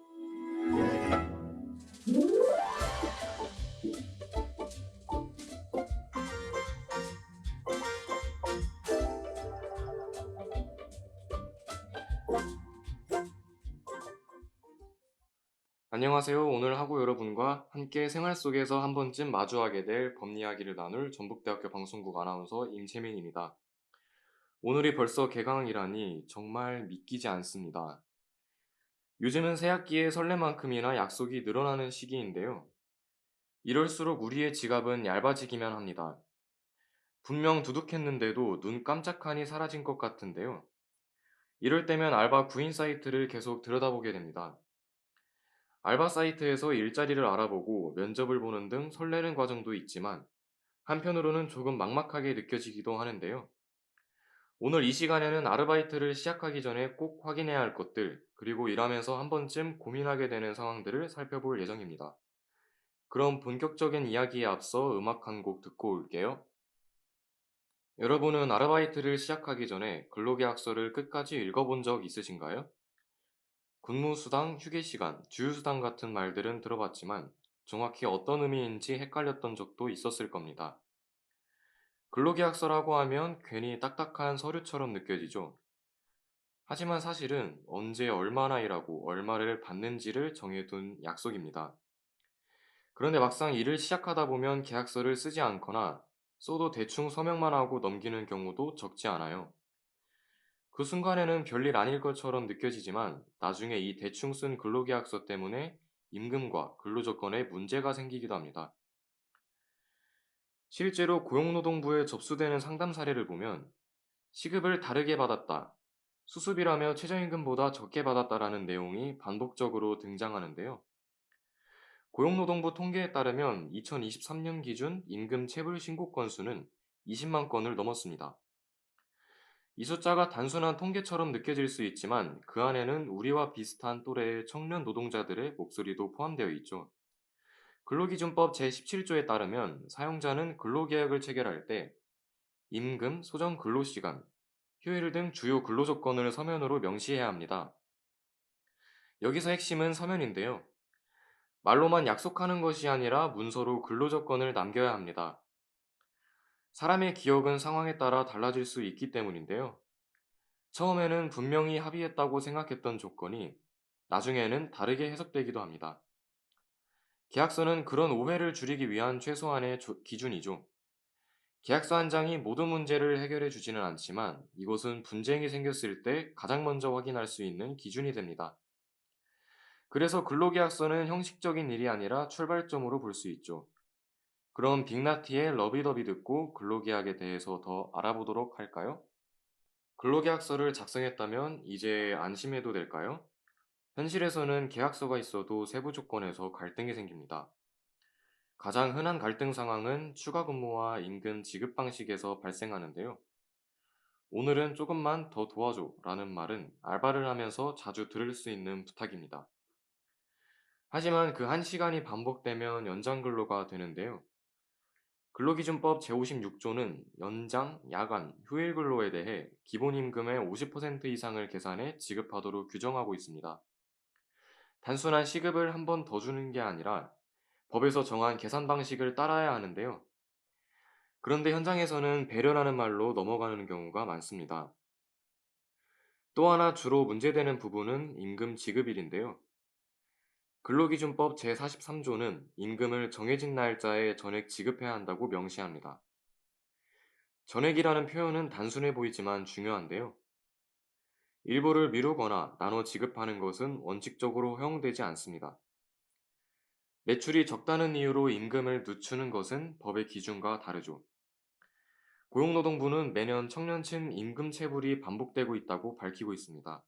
Speaker 3: 안녕하세요. 오늘 하고 여러분과 함께 생활 속에서 한 번쯤 마주하게 될 법 이야기를 나눌 전북대학교 방송국 아나운서 임채민입니다. 오늘이 벌써 개강이라니 정말 믿기지 않습니다. 요즘은 새학기에 설레만큼이나 약속이 늘어나는 시기인데요. 이럴수록 우리의 지갑은 얇아지기만 합니다. 분명 두둑했는데도 눈 깜짝하니 사라진 것 같은데요. 이럴 때면 알바 구인 사이트를 계속 들여다보게 됩니다. 알바 사이트에서 일자리를 알아보고 면접을 보는 등 설레는 과정도 있지만 한편으로는 조금 막막하게 느껴지기도 하는데요. 오늘 이 시간에는 아르바이트를 시작하기 전에 꼭 확인해야 할 것들, 그리고 일하면서 한 번쯤 고민하게 되는 상황들을 살펴볼 예정입니다. 그럼 본격적인 이야기에 앞서 음악 한 곡 듣고 올게요. 여러분은 아르바이트를 시작하기 전에 근로계약서를 끝까지 읽어본 적 있으신가요? 근무수당, 휴게시간, 주휴수당 같은 말들은 들어봤지만 정확히 어떤 의미인지 헷갈렸던 적도 있었을 겁니다. 근로계약서라고 하면 괜히 딱딱한 서류처럼 느껴지죠. 하지만 사실은 언제 얼마나 일하고 얼마를 받는지를 정해둔 약속입니다. 그런데 막상 일을 시작하다 보면 계약서를 쓰지 않거나 써도 대충 서명만 하고 넘기는 경우도 적지 않아요. 그 순간에는 별일 아닐 것처럼 느껴지지만 나중에 이 대충 쓴 근로계약서 때문에 임금과 근로조건에 문제가 생기기도 합니다. 실제로 고용노동부에 접수되는 상담 사례를 보면 시급을 다르게 받았다, 수습이라며 최저임금보다 적게 받았다라는 내용이 반복적으로 등장하는데요. 고용노동부 통계에 따르면 2023년 기준 임금 체불 신고 건수는 20만 건을 넘었습니다. 이 숫자가 단순한 통계처럼 느껴질 수 있지만 그 안에는 우리와 비슷한 또래의 청년 노동자들의 목소리도 포함되어 있죠. 근로기준법 제17조에 따르면 사용자는 근로계약을 체결할 때 임금, 소정 근로시간, 휴일 등 주요 근로조건을 서면으로 명시해야 합니다. 여기서 핵심은 서면인데요. 말로만 약속하는 것이 아니라 문서로 근로조건을 남겨야 합니다. 사람의 기억은 상황에 따라 달라질 수 있기 때문인데요. 처음에는 분명히 합의했다고 생각했던 조건이 나중에는 다르게 해석되기도 합니다. 계약서는 그런 오해를 줄이기 위한 최소한의 기준이죠. 계약서 한 장이 모든 문제를 해결해 주지는 않지만 이것은 분쟁이 생겼을 때 가장 먼저 확인할 수 있는 기준이 됩니다. 그래서 근로계약서는 형식적인 일이 아니라 출발점으로 볼 수 있죠. 그럼 빅나티의 러비더비 듣고 근로계약에 대해서 더 알아보도록 할까요? 근로계약서를 작성했다면 이제 안심해도 될까요? 현실에서는 계약서가 있어도 세부 조건에서 갈등이 생깁니다. 가장 흔한 갈등 상황은 추가 근무와 임금 지급 방식에서 발생하는데요. 오늘은 조금만 더 도와줘 라는 말은 알바를 하면서 자주 들을 수 있는 부탁입니다. 하지만 그 한 시간이 반복되면 연장 근로가 되는데요. 근로기준법 제56조는 연장, 야간, 휴일 근로에 대해 기본임금의 50% 이상을 계산해 지급하도록 규정하고 있습니다. 단순한 시급을 한 번 더 주는 게 아니라 법에서 정한 계산 방식을 따라야 하는데요. 그런데 현장에서는 배려라는 말로 넘어가는 경우가 많습니다. 또 하나 주로 문제되는 부분은 임금 지급일인데요. 근로기준법 제43조는 임금을 정해진 날짜에 전액 지급해야 한다고 명시합니다. 전액이라는 표현은 단순해 보이지만 중요한데요. 일부를 미루거나 나눠 지급하는 것은 원칙적으로 허용되지 않습니다. 매출이 적다는 이유로 임금을 늦추는 것은 법의 기준과 다르죠. 고용노동부는 매년 청년층 임금 체불이 반복되고 있다고 밝히고 있습니다.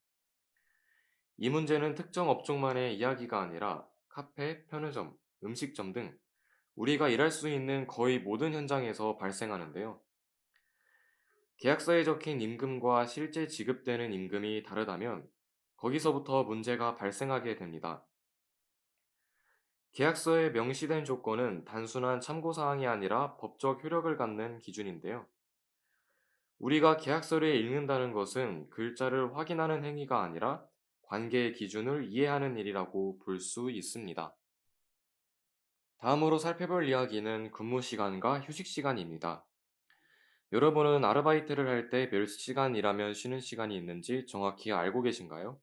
Speaker 3: 이 문제는 특정 업종만의 이야기가 아니라 카페, 편의점, 음식점 등 우리가 일할 수 있는 거의 모든 현장에서 발생하는데요. 계약서에 적힌 임금과 실제 지급되는 임금이 다르다면 거기서부터 문제가 발생하게 됩니다. 계약서에 명시된 조건은 단순한 참고사항이 아니라 법적 효력을 갖는 기준인데요. 우리가 계약서를 읽는다는 것은 글자를 확인하는 행위가 아니라 관계의 기준을 이해하는 일이라고 볼 수 있습니다. 다음으로 살펴볼 이야기는 근무 시간과 휴식 시간입니다. 여러분은 아르바이트를 할 때 몇 시간 일하면 쉬는 시간이 있는지 정확히 알고 계신가요?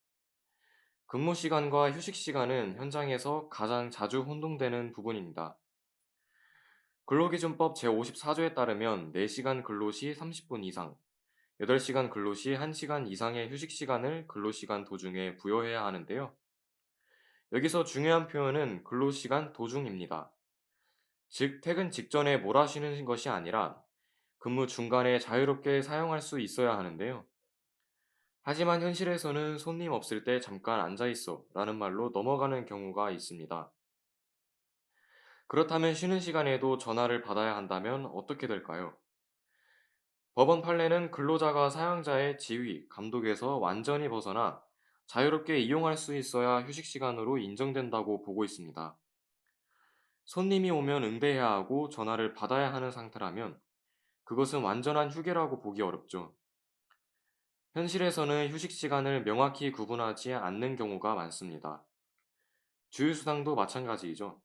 Speaker 3: 근무 시간과 휴식 시간은 현장에서 가장 자주 혼동되는 부분입니다. 근로기준법 제54조에 따르면 4시간 근로 시 30분 이상, 8시간 근로 시 1시간 이상의 휴식 시간을 근로시간 도중에 부여해야 하는데요. 여기서 중요한 표현은 근로시간 도중입니다. 즉, 퇴근 직전에 몰아쉬는 것이 아니라 근무 중간에 자유롭게 사용할 수 있어야 하는데요. 하지만 현실에서는 손님 없을 때 잠깐 앉아있어 라는 말로 넘어가는 경우가 있습니다. 그렇다면 쉬는 시간에도 전화를 받아야 한다면 어떻게 될까요? 법원 판례는 근로자가 사용자의 지휘, 감독에서 완전히 벗어나 자유롭게 이용할 수 있어야 휴식 시간으로 인정된다고 보고 있습니다. 손님이 오면 응대해야 하고 전화를 받아야 하는 상태라면 그것은 완전한 휴게라고 보기 어렵죠. 현실에서는 휴식 시간을 명확히 구분하지 않는 경우가 많습니다. 주휴수당도 마찬가지이죠.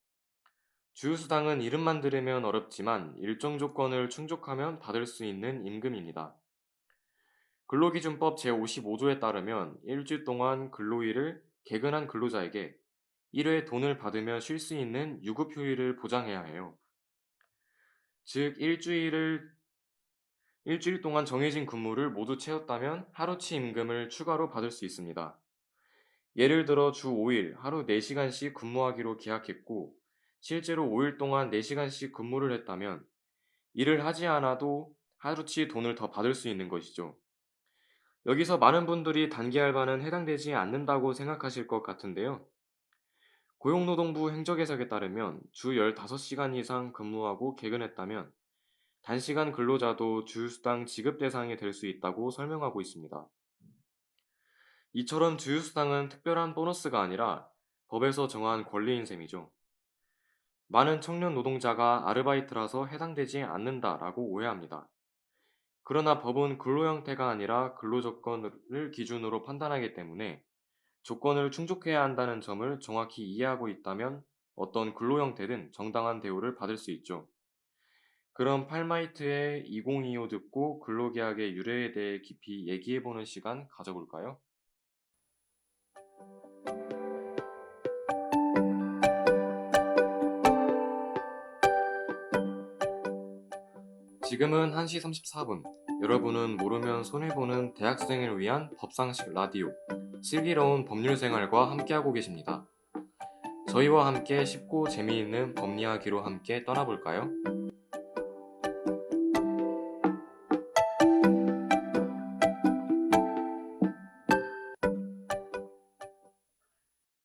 Speaker 3: 주휴수당은 이름만 들으면 어렵지만 일정 조건을 충족하면 받을 수 있는 임금입니다. 근로기준법 제55조에 따르면 일주일 동안 근로일을 개근한 근로자에게 1회 돈을 받으며 쉴 수 있는 유급휴일을 보장해야 해요. 즉, 일주일 동안 정해진 근무를 모두 채웠다면 하루치 임금을 추가로 받을 수 있습니다. 예를 들어 주 5일 하루 4시간씩 근무하기로 계약했고 실제로 5일 동안 4시간씩 근무를 했다면 일을 하지 않아도 하루치 돈을 더 받을 수 있는 것이죠. 여기서 많은 분들이 단기 알바는 해당되지 않는다고 생각하실 것 같은데요. 고용노동부 행정개석에 따르면 주 15시간 이상 근무하고 개근했다면 단시간 근로자도 주휴수당 지급 대상이 될 수 있다고 설명하고 있습니다. 이처럼 주휴수당은 특별한 보너스가 아니라 법에서 정한 권리인 셈이죠. 많은 청년 노동자가 아르바이트라서 해당되지 않는다라고 오해합니다. 그러나 법은 근로 형태가 아니라 근로 조건을 기준으로 판단하기 때문에 조건을 충족해야 한다는 점을 정확히 이해하고 있다면 어떤 근로 형태든 정당한 대우를 받을 수 있죠. 그럼 팔마이트의 2025 듣고 근로계약의 유래에 대해 깊이 얘기해보는 시간 가져볼까요? 지금은 1시 34분. 여러분은 모르면 손해보는 대학생을 위한 법상식 라디오, 슬기로운 법률 생활과 함께하고 계십니다. 저희와 함께 쉽고 재미있는 법이야기로 함께 떠나볼까요?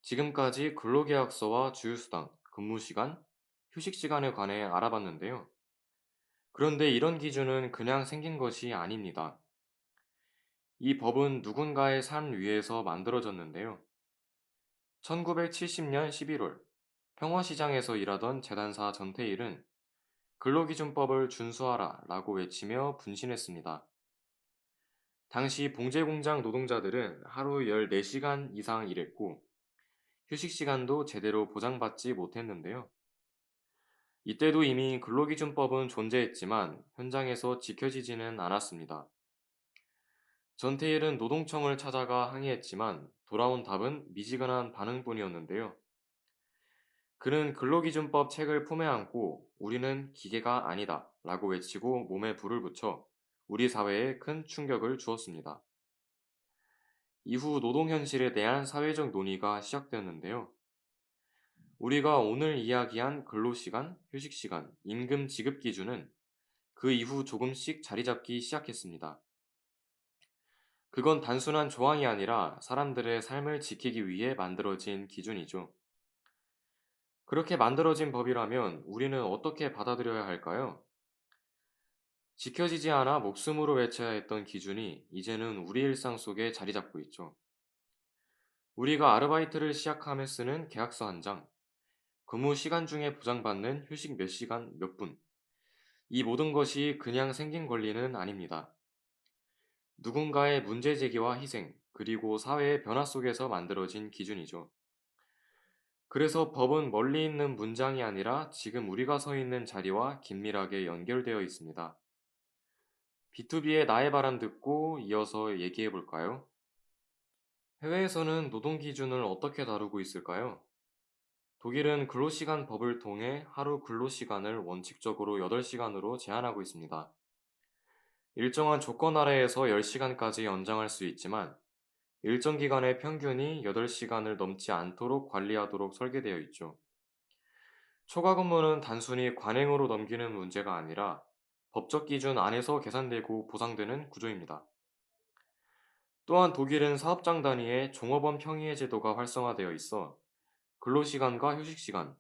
Speaker 3: 지금까지 근로계약서와 주휴수당, 근무시간, 휴식시간에 관해 알아봤는데요. 그런데 이런 기준은 그냥 생긴 것이 아닙니다. 이 법은 누군가의 삶 위에서 만들어졌는데요. 1970년 11월 평화시장에서 일하던 재단사 전태일은 근로기준법을 준수하라 라고 외치며 분신했습니다. 당시 봉제공장 노동자들은 하루 14시간 이상 일했고 휴식시간도 제대로 보장받지 못했는데요. 이때도 이미 근로기준법은 존재했지만 현장에서 지켜지지는 않았습니다. 전태일은 노동청을 찾아가 항의했지만 돌아온 답은 미지근한 반응뿐이었는데요. 그는 근로기준법 책을 품에 안고 우리는 기계가 아니다 라고 외치고 몸에 불을 붙여 우리 사회에 큰 충격을 주었습니다. 이후 노동 현실에 대한 사회적 논의가 시작되었는데요. 우리가 오늘 이야기한 근로시간, 휴식시간, 임금 지급 기준은 그 이후 조금씩 자리 잡기 시작했습니다. 그건 단순한 조항이 아니라 사람들의 삶을 지키기 위해 만들어진 기준이죠. 그렇게 만들어진 법이라면 우리는 어떻게 받아들여야 할까요? 지켜지지 않아 목숨으로 외쳐야 했던 기준이 이제는 우리 일상 속에 자리 잡고 있죠. 우리가 아르바이트를 시작함에 쓰는 계약서 한 장, 근무 시간 중에 보장받는 휴식 몇 시간 몇 분, 이 모든 것이 그냥 생긴 권리는 아닙니다. 누군가의 문제 제기와 희생, 그리고 사회의 변화 속에서 만들어진 기준이죠. 그래서 법은 멀리 있는 문장이 아니라 지금 우리가 서 있는 자리와 긴밀하게 연결되어 있습니다. B2B의 나의 바람 듣고 이어서 얘기해 볼까요? 해외에서는 노동 기준을 어떻게 다루고 있을까요? 독일은 근로시간 법을 통해 하루 근로시간을 원칙적으로 8시간으로 제한하고 있습니다. 일정한 조건 아래에서 10시간까지 연장할 수 있지만 일정 기간의 평균이 8시간을 넘지 않도록 관리하도록 설계되어 있죠. 초과 근무는 단순히 관행으로 넘기는 문제가 아니라 법적 기준 안에서 계산되고 보상되는 구조입니다. 또한 독일은 사업장 단위의 종업원 평의회 제도가 활성화되어 있어 근로시간과 휴식시간,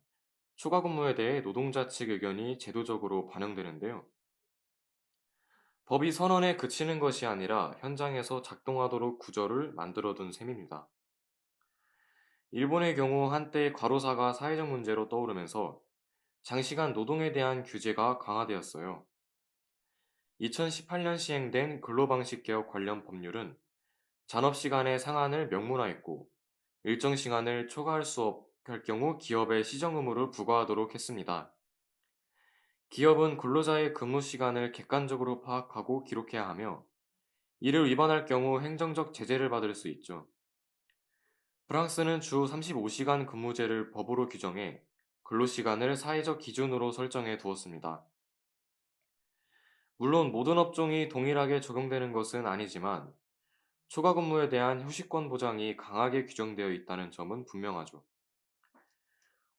Speaker 3: 초과 근무에 대해 노동자 측 의견이 제도적으로 반영되는데요. 법이 선언에 그치는 것이 아니라 현장에서 작동하도록 구조를 만들어둔 셈입니다. 일본의 경우 한때 과로사가 사회적 문제로 떠오르면서 장시간 노동에 대한 규제가 강화되었어요. 2018년 시행된 근로방식 개혁 관련 법률은 잔업시간의 상한을 명문화했고 일정 시간을 초과할 수 없을 경우 기업에 시정 의무를 부과하도록 했습니다. 기업은 근로자의 근무 시간을 객관적으로 파악하고 기록해야 하며 이를 위반할 경우 행정적 제재를 받을 수 있죠. 프랑스는 주 35시간 근무제를 법으로 규정해 근로시간을 사회적 기준으로 설정해 두었습니다. 물론 모든 업종이 동일하게 적용되는 것은 아니지만 초과 근무에 대한 휴식권 보장이 강하게 규정되어 있다는 점은 분명하죠.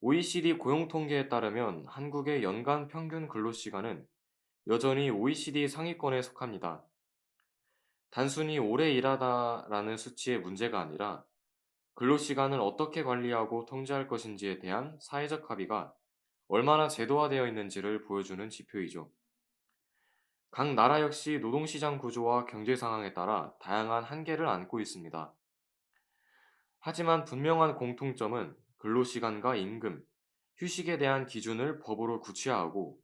Speaker 3: OECD 고용 통계에 따르면 한국의 연간 평균 근로시간은 여전히 OECD 상위권에 속합니다. 단순히 오래 일하다라는 수치의 문제가 아니라 근로시간을 어떻게 관리하고 통제할 것인지에 대한 사회적 합의가 얼마나 제도화되어 있는지를 보여주는 지표이죠. 각 나라 역시 노동시장 구조와 경제 상황에 따라 다양한 한계를 안고 있습니다. 하지만 분명한 공통점은 근로시간과 임금, 휴식에 대한 기준을 법으로 구체화하고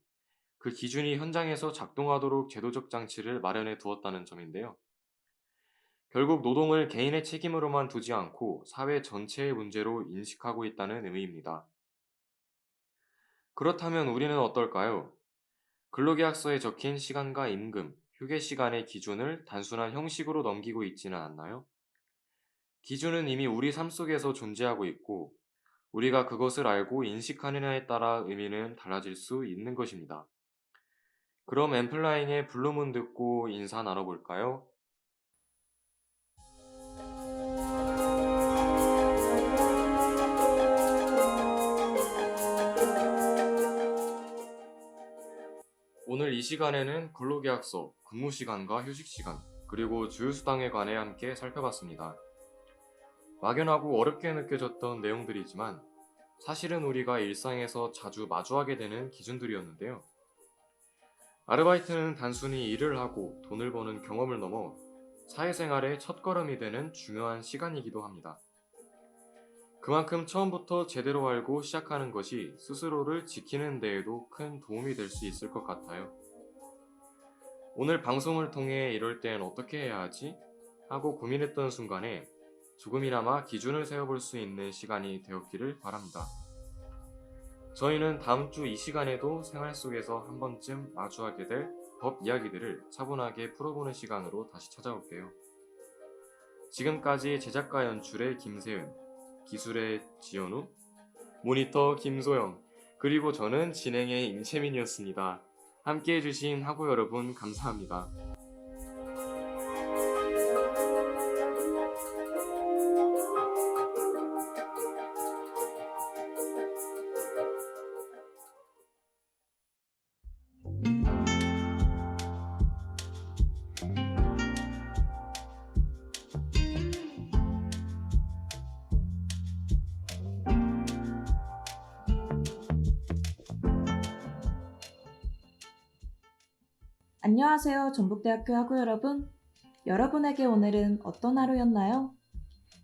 Speaker 3: 그 기준이 현장에서 작동하도록 제도적 장치를 마련해 두었다는 점인데요. 결국 노동을 개인의 책임으로만 두지 않고 사회 전체의 문제로 인식하고 있다는 의미입니다. 그렇다면 우리는 어떨까요? 근로계약서에 적힌 시간과 임금, 휴게 시간의 기준을 단순한 형식으로 넘기고 있지는 않나요? 기준은 이미 우리 삶 속에서 존재하고 있고 우리가 그것을 알고 인식하느냐에 따라 의미는 달라질 수 있는 것입니다. 그럼 엠플라잉의 블루문 듣고 인사 나눠볼까요? 오늘 이 시간에는 근로계약서, 근무시간과 휴식시간, 그리고 주휴수당에 관해 함께 살펴봤습니다. 막연하고 어렵게 느껴졌던 내용들이지만 사실은 우리가 일상에서 자주 마주하게 되는 기준들이었는데요. 아르바이트는 단순히 일을 하고 돈을 버는 경험을 넘어 사회생활의 첫걸음이 되는 중요한 시간이기도 합니다. 그만큼 처음부터 제대로 알고 시작하는 것이 스스로를 지키는 데에도 큰 도움이 될 수 있을 것 같아요. 오늘 방송을 통해 이럴 땐 어떻게 해야 하지? 하고 고민했던 순간에 조금이나마 기준을 세워볼 수 있는 시간이 되었기를 바랍니다. 저희는 다음 주 이 시간에도 생활 속에서 한 번쯤 마주하게 될 법 이야기들을 차분하게 풀어보는 시간으로 다시 찾아올게요. 지금까지 제작과 연출의 김세은, 기술의 지현우, 모니터 김소영, 그리고 저는 진행의 임채민이었습니다. 함께 해주신 학우 여러분 감사합니다.
Speaker 1: 안녕하세요, 전북대학교 학우 여러분. 여러분에게 오늘은 어떤 하루였나요?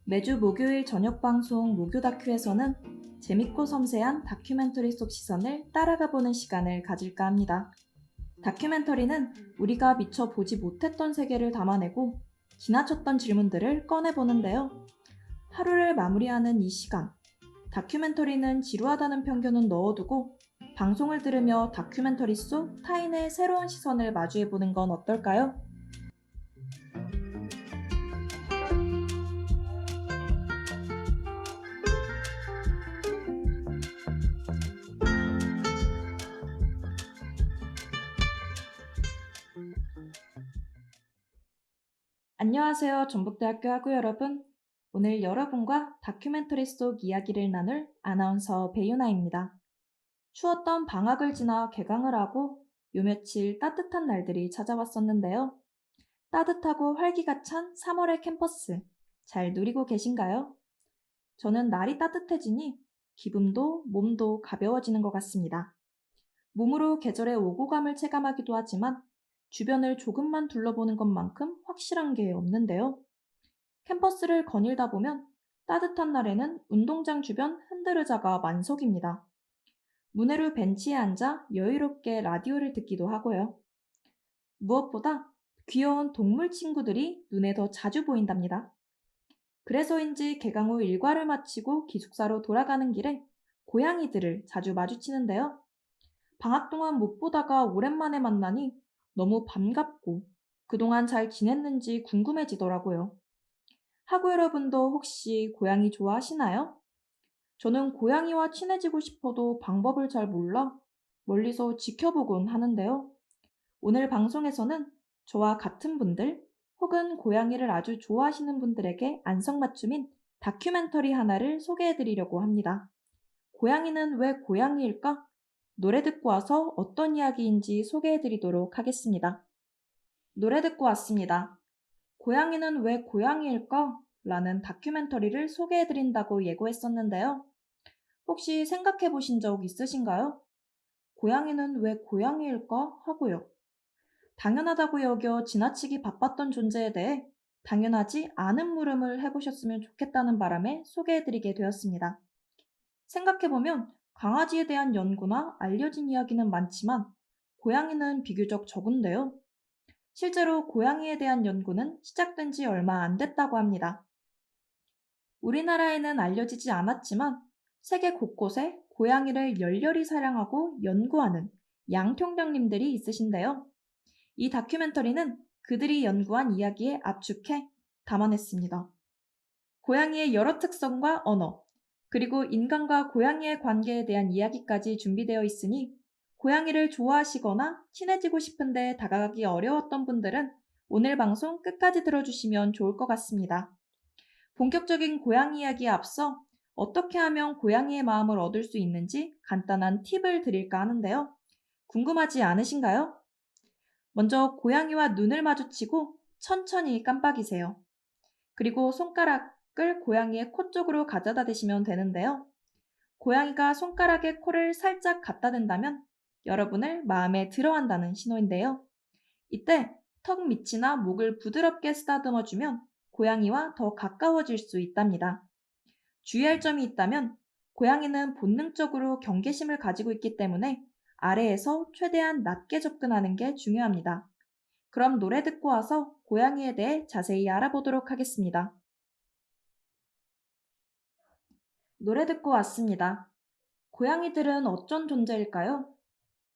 Speaker 1: 매주 목요일 저녁 방송 목요 다큐에서는 재밌고 섬세한 다큐멘터리 속 시선을 따라가 보는 시간을 가질까 합니다. 다큐멘터리는 우리가 미처 보지 못했던 세계를 담아내고 지나쳤던 질문들을 꺼내보는데요. 하루를 마무리하는 이 시간, 다큐멘터리는 지루하다는 편견은 넣어두고 방송을 들으며 다큐멘터리 속 타인의 새로운 시선을 마주해보는 건 어떨까요? 안녕하세요, 전북대학교 학우 여러분. 오늘 여러분과 다큐멘터리 속 이야기를 나눌 아나운서 배유나입니다. 추웠던 방학을 지나 개강을 하고 요 며칠 따뜻한 날들이 찾아왔었는데요. 따뜻하고 활기가 찬 3월의 캠퍼스, 잘 누리고 계신가요? 저는 날이 따뜻해지니 기분도 몸도 가벼워지는 것 같습니다. 몸으로 계절의 오고감을 체감하기도 하지만 주변을 조금만 둘러보는 것만큼 확실한 게 없는데요. 캠퍼스를 거닐다 보면 따뜻한 날에는 운동장 주변 흔들의자가 만석입니다. 문해로 벤치에 앉아 여유롭게 라디오를 듣기도 하고요.
Speaker 4: 무엇보다 귀여운 동물 친구들이 눈에 더 자주 보인답니다. 그래서인지 개강 후 일과를 마치고 기숙사로 돌아가는 길에 고양이들을 자주 마주치는데요. 방학 동안 못 보다가 오랜만에 만나니 너무 반갑고 그동안 잘 지냈는지 궁금해지더라고요. 학우 여러분도 혹시 고양이 좋아하시나요? 저는 고양이와 친해지고 싶어도 방법을 잘 몰라 멀리서 지켜보곤 하는데요. 오늘 방송에서는 저와 같은 분들 혹은 고양이를 아주 좋아하시는 분들에게 안성맞춤인 다큐멘터리 하나를 소개해드리려고 합니다. 고양이는 왜 고양이일까? 노래 듣고 와서 어떤 이야기인지 소개해드리도록 하겠습니다. 노래 듣고 왔습니다. 고양이는 왜 고양이일까? 라는 다큐멘터리를 소개해드린다고 예고했었는데요. 혹시 생각해 보신 적 있으신가요? 고양이는 왜 고양이일까? 하고요. 당연하다고 여겨 지나치기 바빴던 존재에 대해 당연하지 않은 물음을 해보셨으면 좋겠다는 바람에 소개해드리게 되었습니다. 생각해보면 강아지에 대한 연구나 알려진 이야기는 많지만 고양이는 비교적 적은데요. 실제로 고양이에 대한 연구는 시작된 지 얼마 안 됐다고 합니다. 우리나라에는 알려지지 않았지만 세계 곳곳에 고양이를 열렬히 사랑하고 연구하는 양통장님들이 있으신데요. 이 다큐멘터리는 그들이 연구한 이야기에 압축해 담아냈습니다. 고양이의 여러 특성과 언어, 그리고 인간과 고양이의 관계에 대한 이야기까지 준비되어 있으니 고양이를 좋아하시거나 친해지고 싶은데 다가가기 어려웠던 분들은 오늘 방송 끝까지 들어주시면 좋을 것 같습니다. 본격적인 고양이 이야기에 앞서 어떻게 하면 고양이의 마음을 얻을 수 있는지 간단한 팁을 드릴까 하는데요. 궁금하지 않으신가요? 먼저 고양이와 눈을 마주치고 천천히 깜빡이세요. 그리고 손가락을 고양이의 코 쪽으로 가져다 대시면 되는데요. 고양이가 손가락에 코를 살짝 갖다 댄다면 여러분을 마음에 들어한다는 신호인데요. 이때 턱 밑이나 목을 부드럽게 쓰다듬어주면 고양이와 더 가까워질 수 있답니다. 주의할 점이 있다면 고양이는 본능적으로 경계심을 가지고 있기 때문에 아래에서 최대한 낮게 접근하는 게 중요합니다. 그럼 노래 듣고 와서 고양이에 대해 자세히 알아보도록 하겠습니다. 노래 듣고 왔습니다. 고양이들은 어쩐 존재일까요?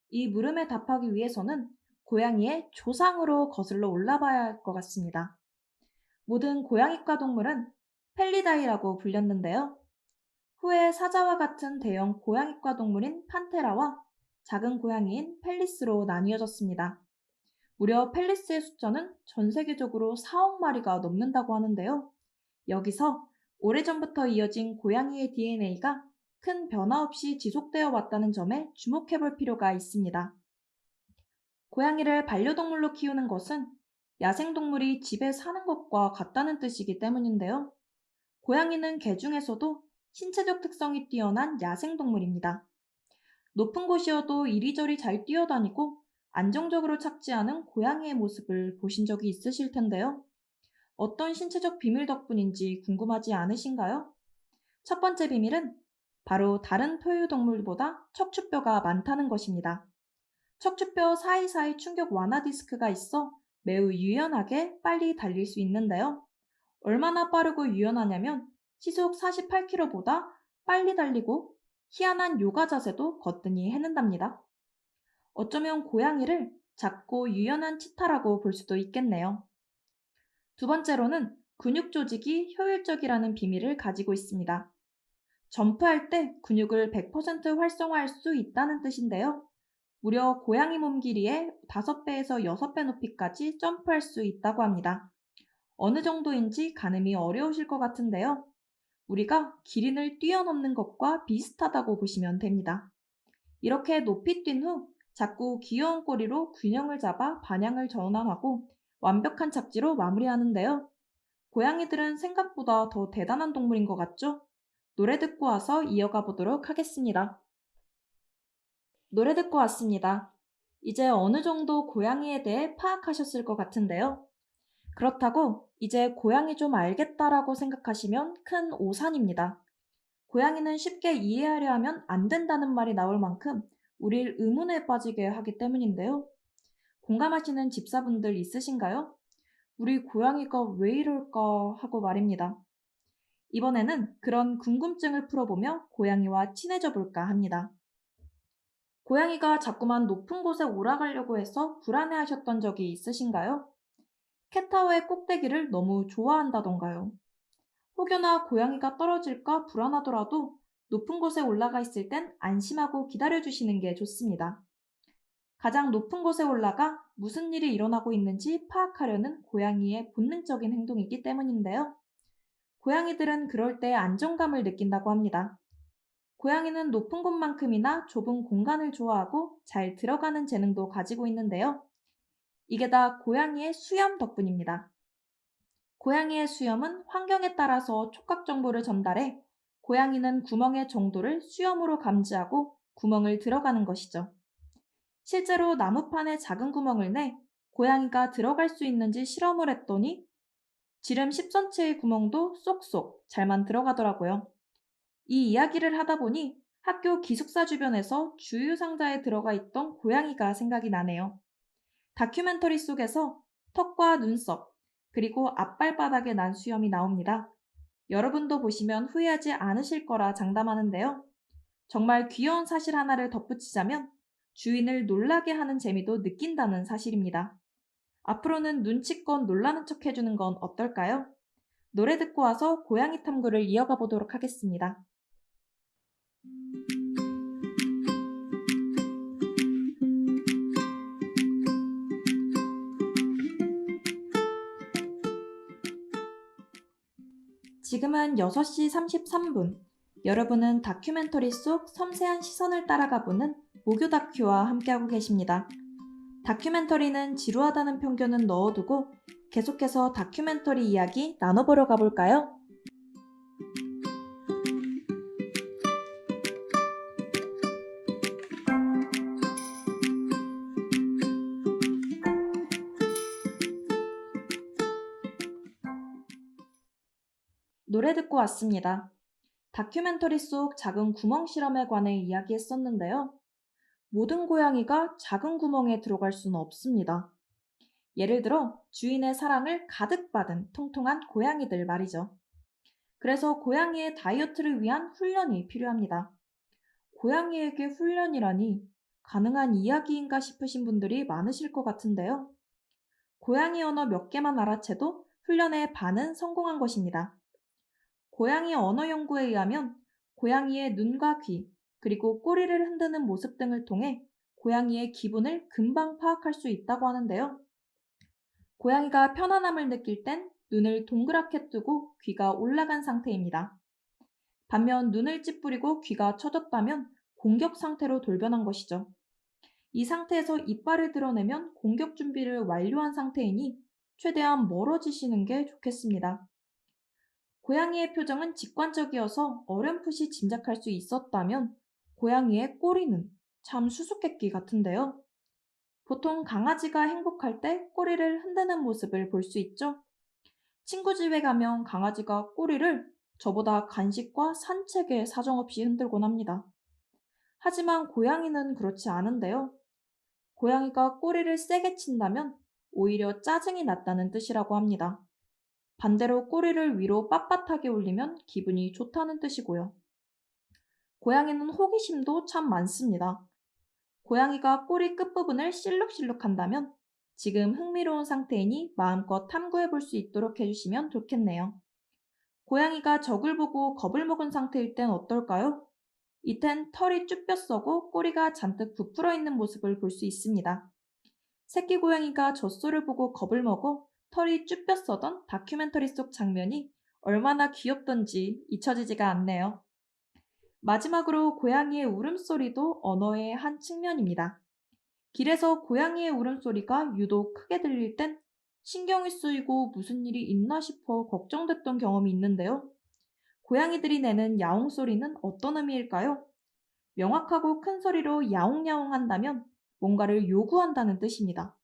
Speaker 4: 이 물음에 답하기 위해서는 고양이의 조상으로 거슬러 올라봐야 할 것 같습니다. 모든 고양이과 동물은 펠리다이라고 불렸는데요. 후에 사자와 같은 대형 고양이과 동물인 판테라와 작은 고양이인 펠리스로 나뉘어졌습니다. 무려 펠리스의 숫자는 전 세계적으로 4억 마리가 넘는다고 하는데요. 여기서 오래전부터 이어진 고양이의 DNA가 큰 변화 없이 지속되어 왔다는 점에 주목해 볼 필요가 있습니다. 고양이를 반려동물로 키우는 것은 야생동물이 집에 사는 것과 같다는 뜻이기 때문인데요. 고양이는 개 중에서도 신체적 특성이 뛰어난 야생동물입니다. 높은 곳이어도 이리저리 잘 뛰어다니고 안정적으로 착지하는 고양이의 모습을 보신 적이 있으실 텐데요. 어떤 신체적 비밀 덕분인지 궁금하지 않으신가요? 첫 번째 비밀은 바로 다른 포유동물보다 척추뼈가 많다는 것입니다. 척추뼈 사이사이 충격 완화 디스크가 있어 매우 유연하게 빨리 달릴 수 있는데요. 얼마나 빠르고 유연하냐면 시속 48km보다 빨리 달리고 희한한 요가 자세도 거뜬히 해낸답니다. 어쩌면 고양이를 작고 유연한 치타라고 볼 수도 있겠네요. 두 번째로는 근육 조직이 효율적이라는 비밀을 가지고 있습니다. 점프할 때 근육을 100% 활성화할 수 있다는 뜻인데요. 무려 고양이 몸 길이의 5배에서 6배 높이까지 점프할 수 있다고 합니다. 어느 정도인지 가늠이 어려우실 것 같은데요. 우리가 기린을 뛰어넘는 것과 비슷하다고 보시면 됩니다. 이렇게 높이 뛴 후 자꾸 귀여운 꼬리로 균형을 잡아 방향을 전환하고 완벽한 착지로 마무리하는데요. 고양이들은 생각보다 더 대단한 동물인 것 같죠? 노래 듣고 와서 이어가 보도록 하겠습니다. 노래 듣고 왔습니다. 이제 어느 정도 고양이에 대해 파악하셨을 것 같은데요. 그렇다고 이제 고양이 좀 알겠다라고 생각하시면 큰 오산입니다. 고양이는 쉽게 이해하려 하면 안 된다는 말이 나올 만큼 우릴 의문에 빠지게 하기 때문인데요. 공감하시는 집사분들 있으신가요? 우리 고양이가 왜 이럴까 하고 말입니다. 이번에는 그런 궁금증을 풀어보며 고양이와 친해져 볼까 합니다. 고양이가 자꾸만 높은 곳에 올라가려고 해서 불안해하셨던 적이 있으신가요? 캣타워의 꼭대기를 너무 좋아한다던가요? 혹여나 고양이가 떨어질까 불안하더라도 높은 곳에 올라가 있을 땐 안심하고 기다려주시는 게 좋습니다. 가장 높은 곳에 올라가 무슨 일이 일어나고 있는지 파악하려는 고양이의 본능적인 행동이기 때문인데요. 고양이들은 그럴 때 안정감을 느낀다고 합니다. 고양이는 높은 곳만큼이나 좁은 공간을 좋아하고 잘 들어가는 재능도 가지고 있는데요. 이게 다 고양이의 수염 덕분입니다. 고양이의 수염은 환경에 따라서 촉각 정보를 전달해 고양이는 구멍의 정도를 수염으로 감지하고 구멍을 들어가는 것이죠. 실제로 나무판에 작은 구멍을 내 고양이가 들어갈 수 있는지 실험을 했더니 지름 10cm의 구멍도 쏙쏙 잘만 들어가더라고요. 이 이야기를 하다 보니 학교 기숙사 주변에서 주유 상자에 들어가 있던 고양이가 생각이 나네요. 다큐멘터리 속에서 턱과 눈썹, 그리고 앞발바닥에 난 수염이 나옵니다. 여러분도 보시면 후회하지 않으실 거라 장담하는데요. 정말 귀여운 사실 하나를 덧붙이자면 주인을 놀라게 하는 재미도 느낀다는 사실입니다. 앞으로는 눈치껏 놀라는 척 해주는 건 어떨까요? 노래 듣고 와서 고양이 탐구를 이어가 보도록 하겠습니다. 지금은 6시 33분. 여러분은 다큐멘터리 속 섬세한 시선을 따라가 보는 모교 다큐와 함께하고 계십니다. 다큐멘터리는 지루하다는 편견은 넣어두고 계속해서 다큐멘터리 이야기 나눠보러 가볼까요? 노래 듣고 왔습니다. 다큐멘터리 속 작은 구멍 실험에 관해 이야기했었는데요. 모든 고양이가 작은 구멍에 들어갈 수는 없습니다. 예를 들어 주인의 사랑을 가득 받은 통통한 고양이들 말이죠. 그래서 고양이의 다이어트를 위한 훈련이 필요합니다. 고양이에게 훈련이라니 가능한 이야기인가 싶으신 분들이 많으실 것 같은데요. 고양이 언어 몇 개만 알아채도 훈련의 반은 성공한 것입니다. 고양이 언어 연구에 의하면 고양이의 눈과 귀, 그리고 꼬리를 흔드는 모습 등을 통해 고양이의 기분을 금방 파악할 수 있다고 하는데요. 고양이가 편안함을 느낄 땐 눈을 동그랗게 뜨고 귀가 올라간 상태입니다. 반면 눈을 찌푸리고 귀가 처졌다면 공격 상태로 돌변한 것이죠. 이 상태에서 이빨을 드러내면 공격 준비를 완료한 상태이니 최대한 멀어지시는 게 좋겠습니다. 고양이의 표정은 직관적이어서 어렴풋이 짐작할 수 있었다면 고양이의 꼬리는 참 수수께끼 같은데요. 보통 강아지가 행복할 때 꼬리를 흔드는 모습을 볼 수 있죠. 친구 집에 가면 강아지가 꼬리를 저보다 간식과 산책에 사정없이 흔들곤 합니다. 하지만 고양이는 그렇지 않은데요. 고양이가 꼬리를 세게 친다면 오히려 짜증이 났다는 뜻이라고 합니다. 반대로 꼬리를 위로 빳빳하게 올리면 기분이 좋다는 뜻이고요. 고양이는 호기심도 참 많습니다. 고양이가 꼬리 끝부분을 실룩실룩 한다면 지금 흥미로운 상태이니 마음껏 탐구해 볼 수 있도록 해주시면 좋겠네요. 고양이가 적을 보고 겁을 먹은 상태일 땐 어떨까요? 이땐 털이 쭈뼛서고 꼬리가 잔뜩 부풀어 있는 모습을 볼 수 있습니다. 새끼 고양이가 젖소를 보고 겁을 먹어 털이 쭈뼛서던 다큐멘터리 속 장면이 얼마나 귀엽던지 잊혀지지가 않네요. 마지막으로 고양이의 울음소리도 언어의 한 측면입니다. 길에서 고양이의 울음소리가 유독 크게 들릴 땐 신경이 쓰이고 무슨 일이 있나 싶어 걱정됐던 경험이 있는데요. 고양이들이 내는 야옹 소리는 어떤 의미일까요? 명확하고 큰 소리로 야옹야옹 한다면 뭔가를 요구한다는 뜻입니다.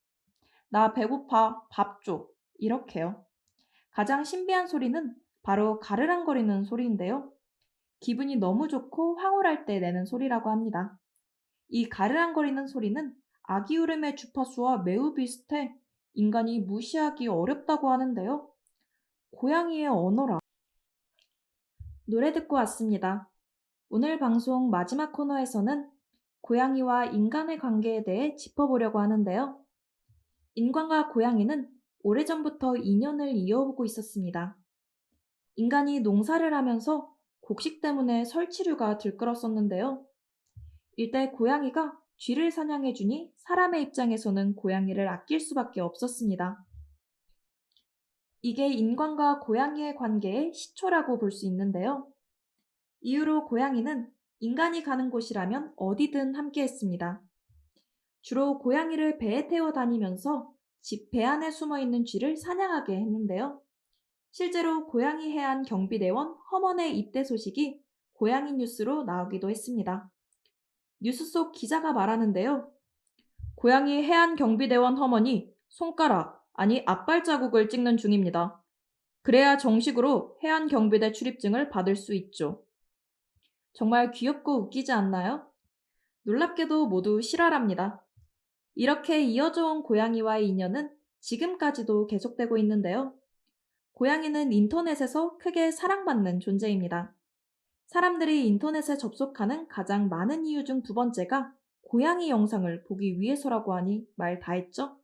Speaker 4: 나 배고파, 밥 줘. 이렇게요. 가장 신비한 소리는 바로 가르랑거리는 소리인데요. 기분이 너무 좋고 황홀할 때 내는 소리라고 합니다. 이 가르랑거리는 소리는 아기우름의 주파수와 매우 비슷해 인간이 무시하기 어렵다고 하는데요. 고양이의 언어라. 노래 듣고 왔습니다. 오늘 방송 마지막 코너에서는 고양이와 인간의 관계에 대해 짚어보려고 하는데요. 인간과 고양이는 오래전부터 인연을 이어오고 있었습니다. 인간이 농사를 하면서 곡식 때문에 설치류가 들끓었었는데요. 이때 고양이가 쥐를 사냥해주니 사람의 입장에서는 고양이를 아낄 수밖에 없었습니다. 이게 인간과 고양이의 관계의 시초라고 볼 수 있는데요. 이후로 고양이는 인간이 가는 곳이라면 어디든 함께했습니다. 주로 고양이를 배에 태워 다니면서 집 배 안에 숨어있는 쥐를 사냥하게 했는데요. 실제로 고양이 해안 경비대원 허먼의 입대 소식이 고양이 뉴스로 나오기도 했습니다. 뉴스 속 기자가 말하는데요. 고양이 해안 경비대원 허먼이 손가락, 아니 앞발 자국을 찍는 중입니다. 그래야 정식으로 해안 경비대 출입증을 받을 수 있죠. 정말 귀엽고 웃기지 않나요? 놀랍게도 모두 실화랍니다. 이렇게 이어져 온 고양이와의 인연은 지금까지도 계속되고 있는데요. 고양이는 인터넷에서 크게 사랑받는 존재입니다. 사람들이 인터넷에 접속하는 가장 많은 이유 중 두 번째가 고양이 영상을 보기 위해서라고 하니 말 다 했죠?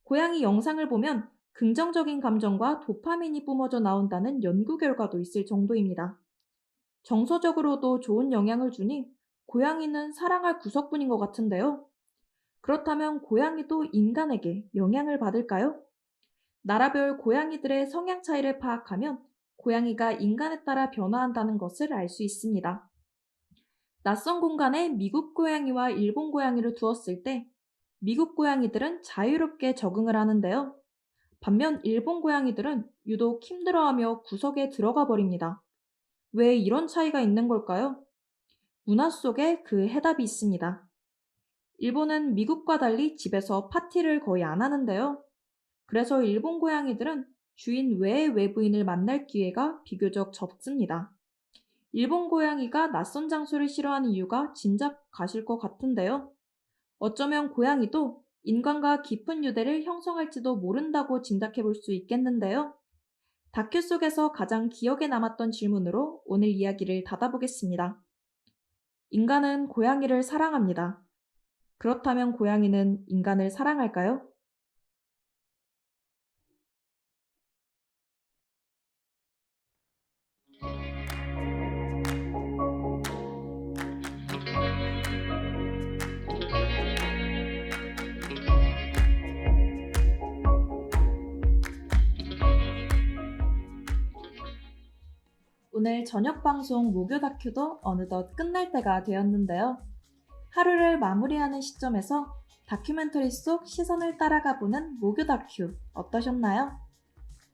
Speaker 4: 고양이 영상을 보면 긍정적인 감정과 도파민이 뿜어져 나온다는 연구 결과도 있을 정도입니다. 정서적으로도 좋은 영향을 주니 고양이는 사랑할 구석뿐인 것 같은데요. 그렇다면 고양이도 인간에게 영향을 받을까요? 나라별 고양이들의 성향 차이를 파악하면 고양이가 인간에 따라 변화한다는 것을 알 수 있습니다. 낯선 공간에 미국 고양이와 일본 고양이를 두었을 때 미국 고양이들은 자유롭게 적응을 하는데요. 반면 일본 고양이들은 유독 힘들어하며 구석에 들어가 버립니다. 왜 이런 차이가 있는 걸까요? 문화 속에 그 해답이 있습니다. 일본은 미국과 달리 집에서 파티를 거의 안 하는데요. 그래서 일본 고양이들은 주인 외의 외부인을 만날 기회가 비교적 적습니다. 일본 고양이가 낯선 장소를 싫어하는 이유가 짐작 가실 것 같은데요. 어쩌면 고양이도 인간과 깊은 유대를 형성할지도 모른다고 짐작해 볼 수 있겠는데요. 다큐 속에서 가장 기억에 남았던 질문으로 오늘 이야기를 닫아보겠습니다. 인간은 고양이를 사랑합니다. 그렇다면 고양이는 인간을 사랑할까요? 오늘 저녁 방송 목요 다큐도 어느덧 끝날 때가 되었는데요. 하루를 마무리하는 시점에서 다큐멘터리 속 시선을 따라가 보는 목요 다큐 어떠셨나요?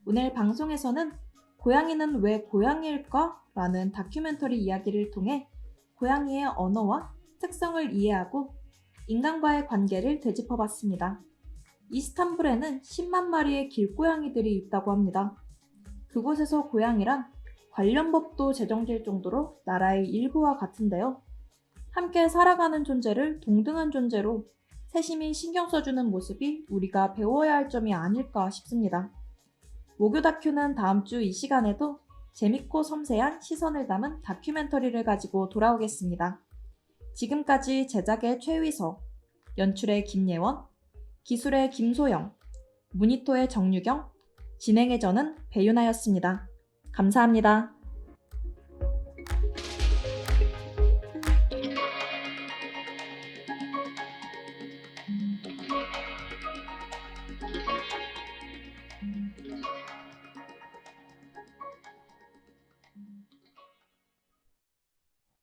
Speaker 4: 오늘 방송에서는 고양이는 왜 고양이일까? 라는 다큐멘터리 이야기를 통해 고양이의 언어와 특성을 이해하고 인간과의 관계를 되짚어봤습니다. 이스탄불에는 10만 마리의 길고양이들이 있다고 합니다. 그곳에서 고양이란 관련 법도 제정될 정도로 나라의 일부와 같은데요. 함께 살아가는 존재를 동등한 존재로 세심히 신경 써주는 모습이 우리가 배워야 할 점이 아닐까 싶습니다. 목요 다큐는 다음 주 이 시간에도 재밌고 섬세한 시선을 담은 다큐멘터리를 가지고 돌아오겠습니다. 지금까지 제작의 최위서, 연출의 김예원, 기술의 김소영, 모니터의 정유경, 진행의 저는 배윤아였습니다. 감사합니다.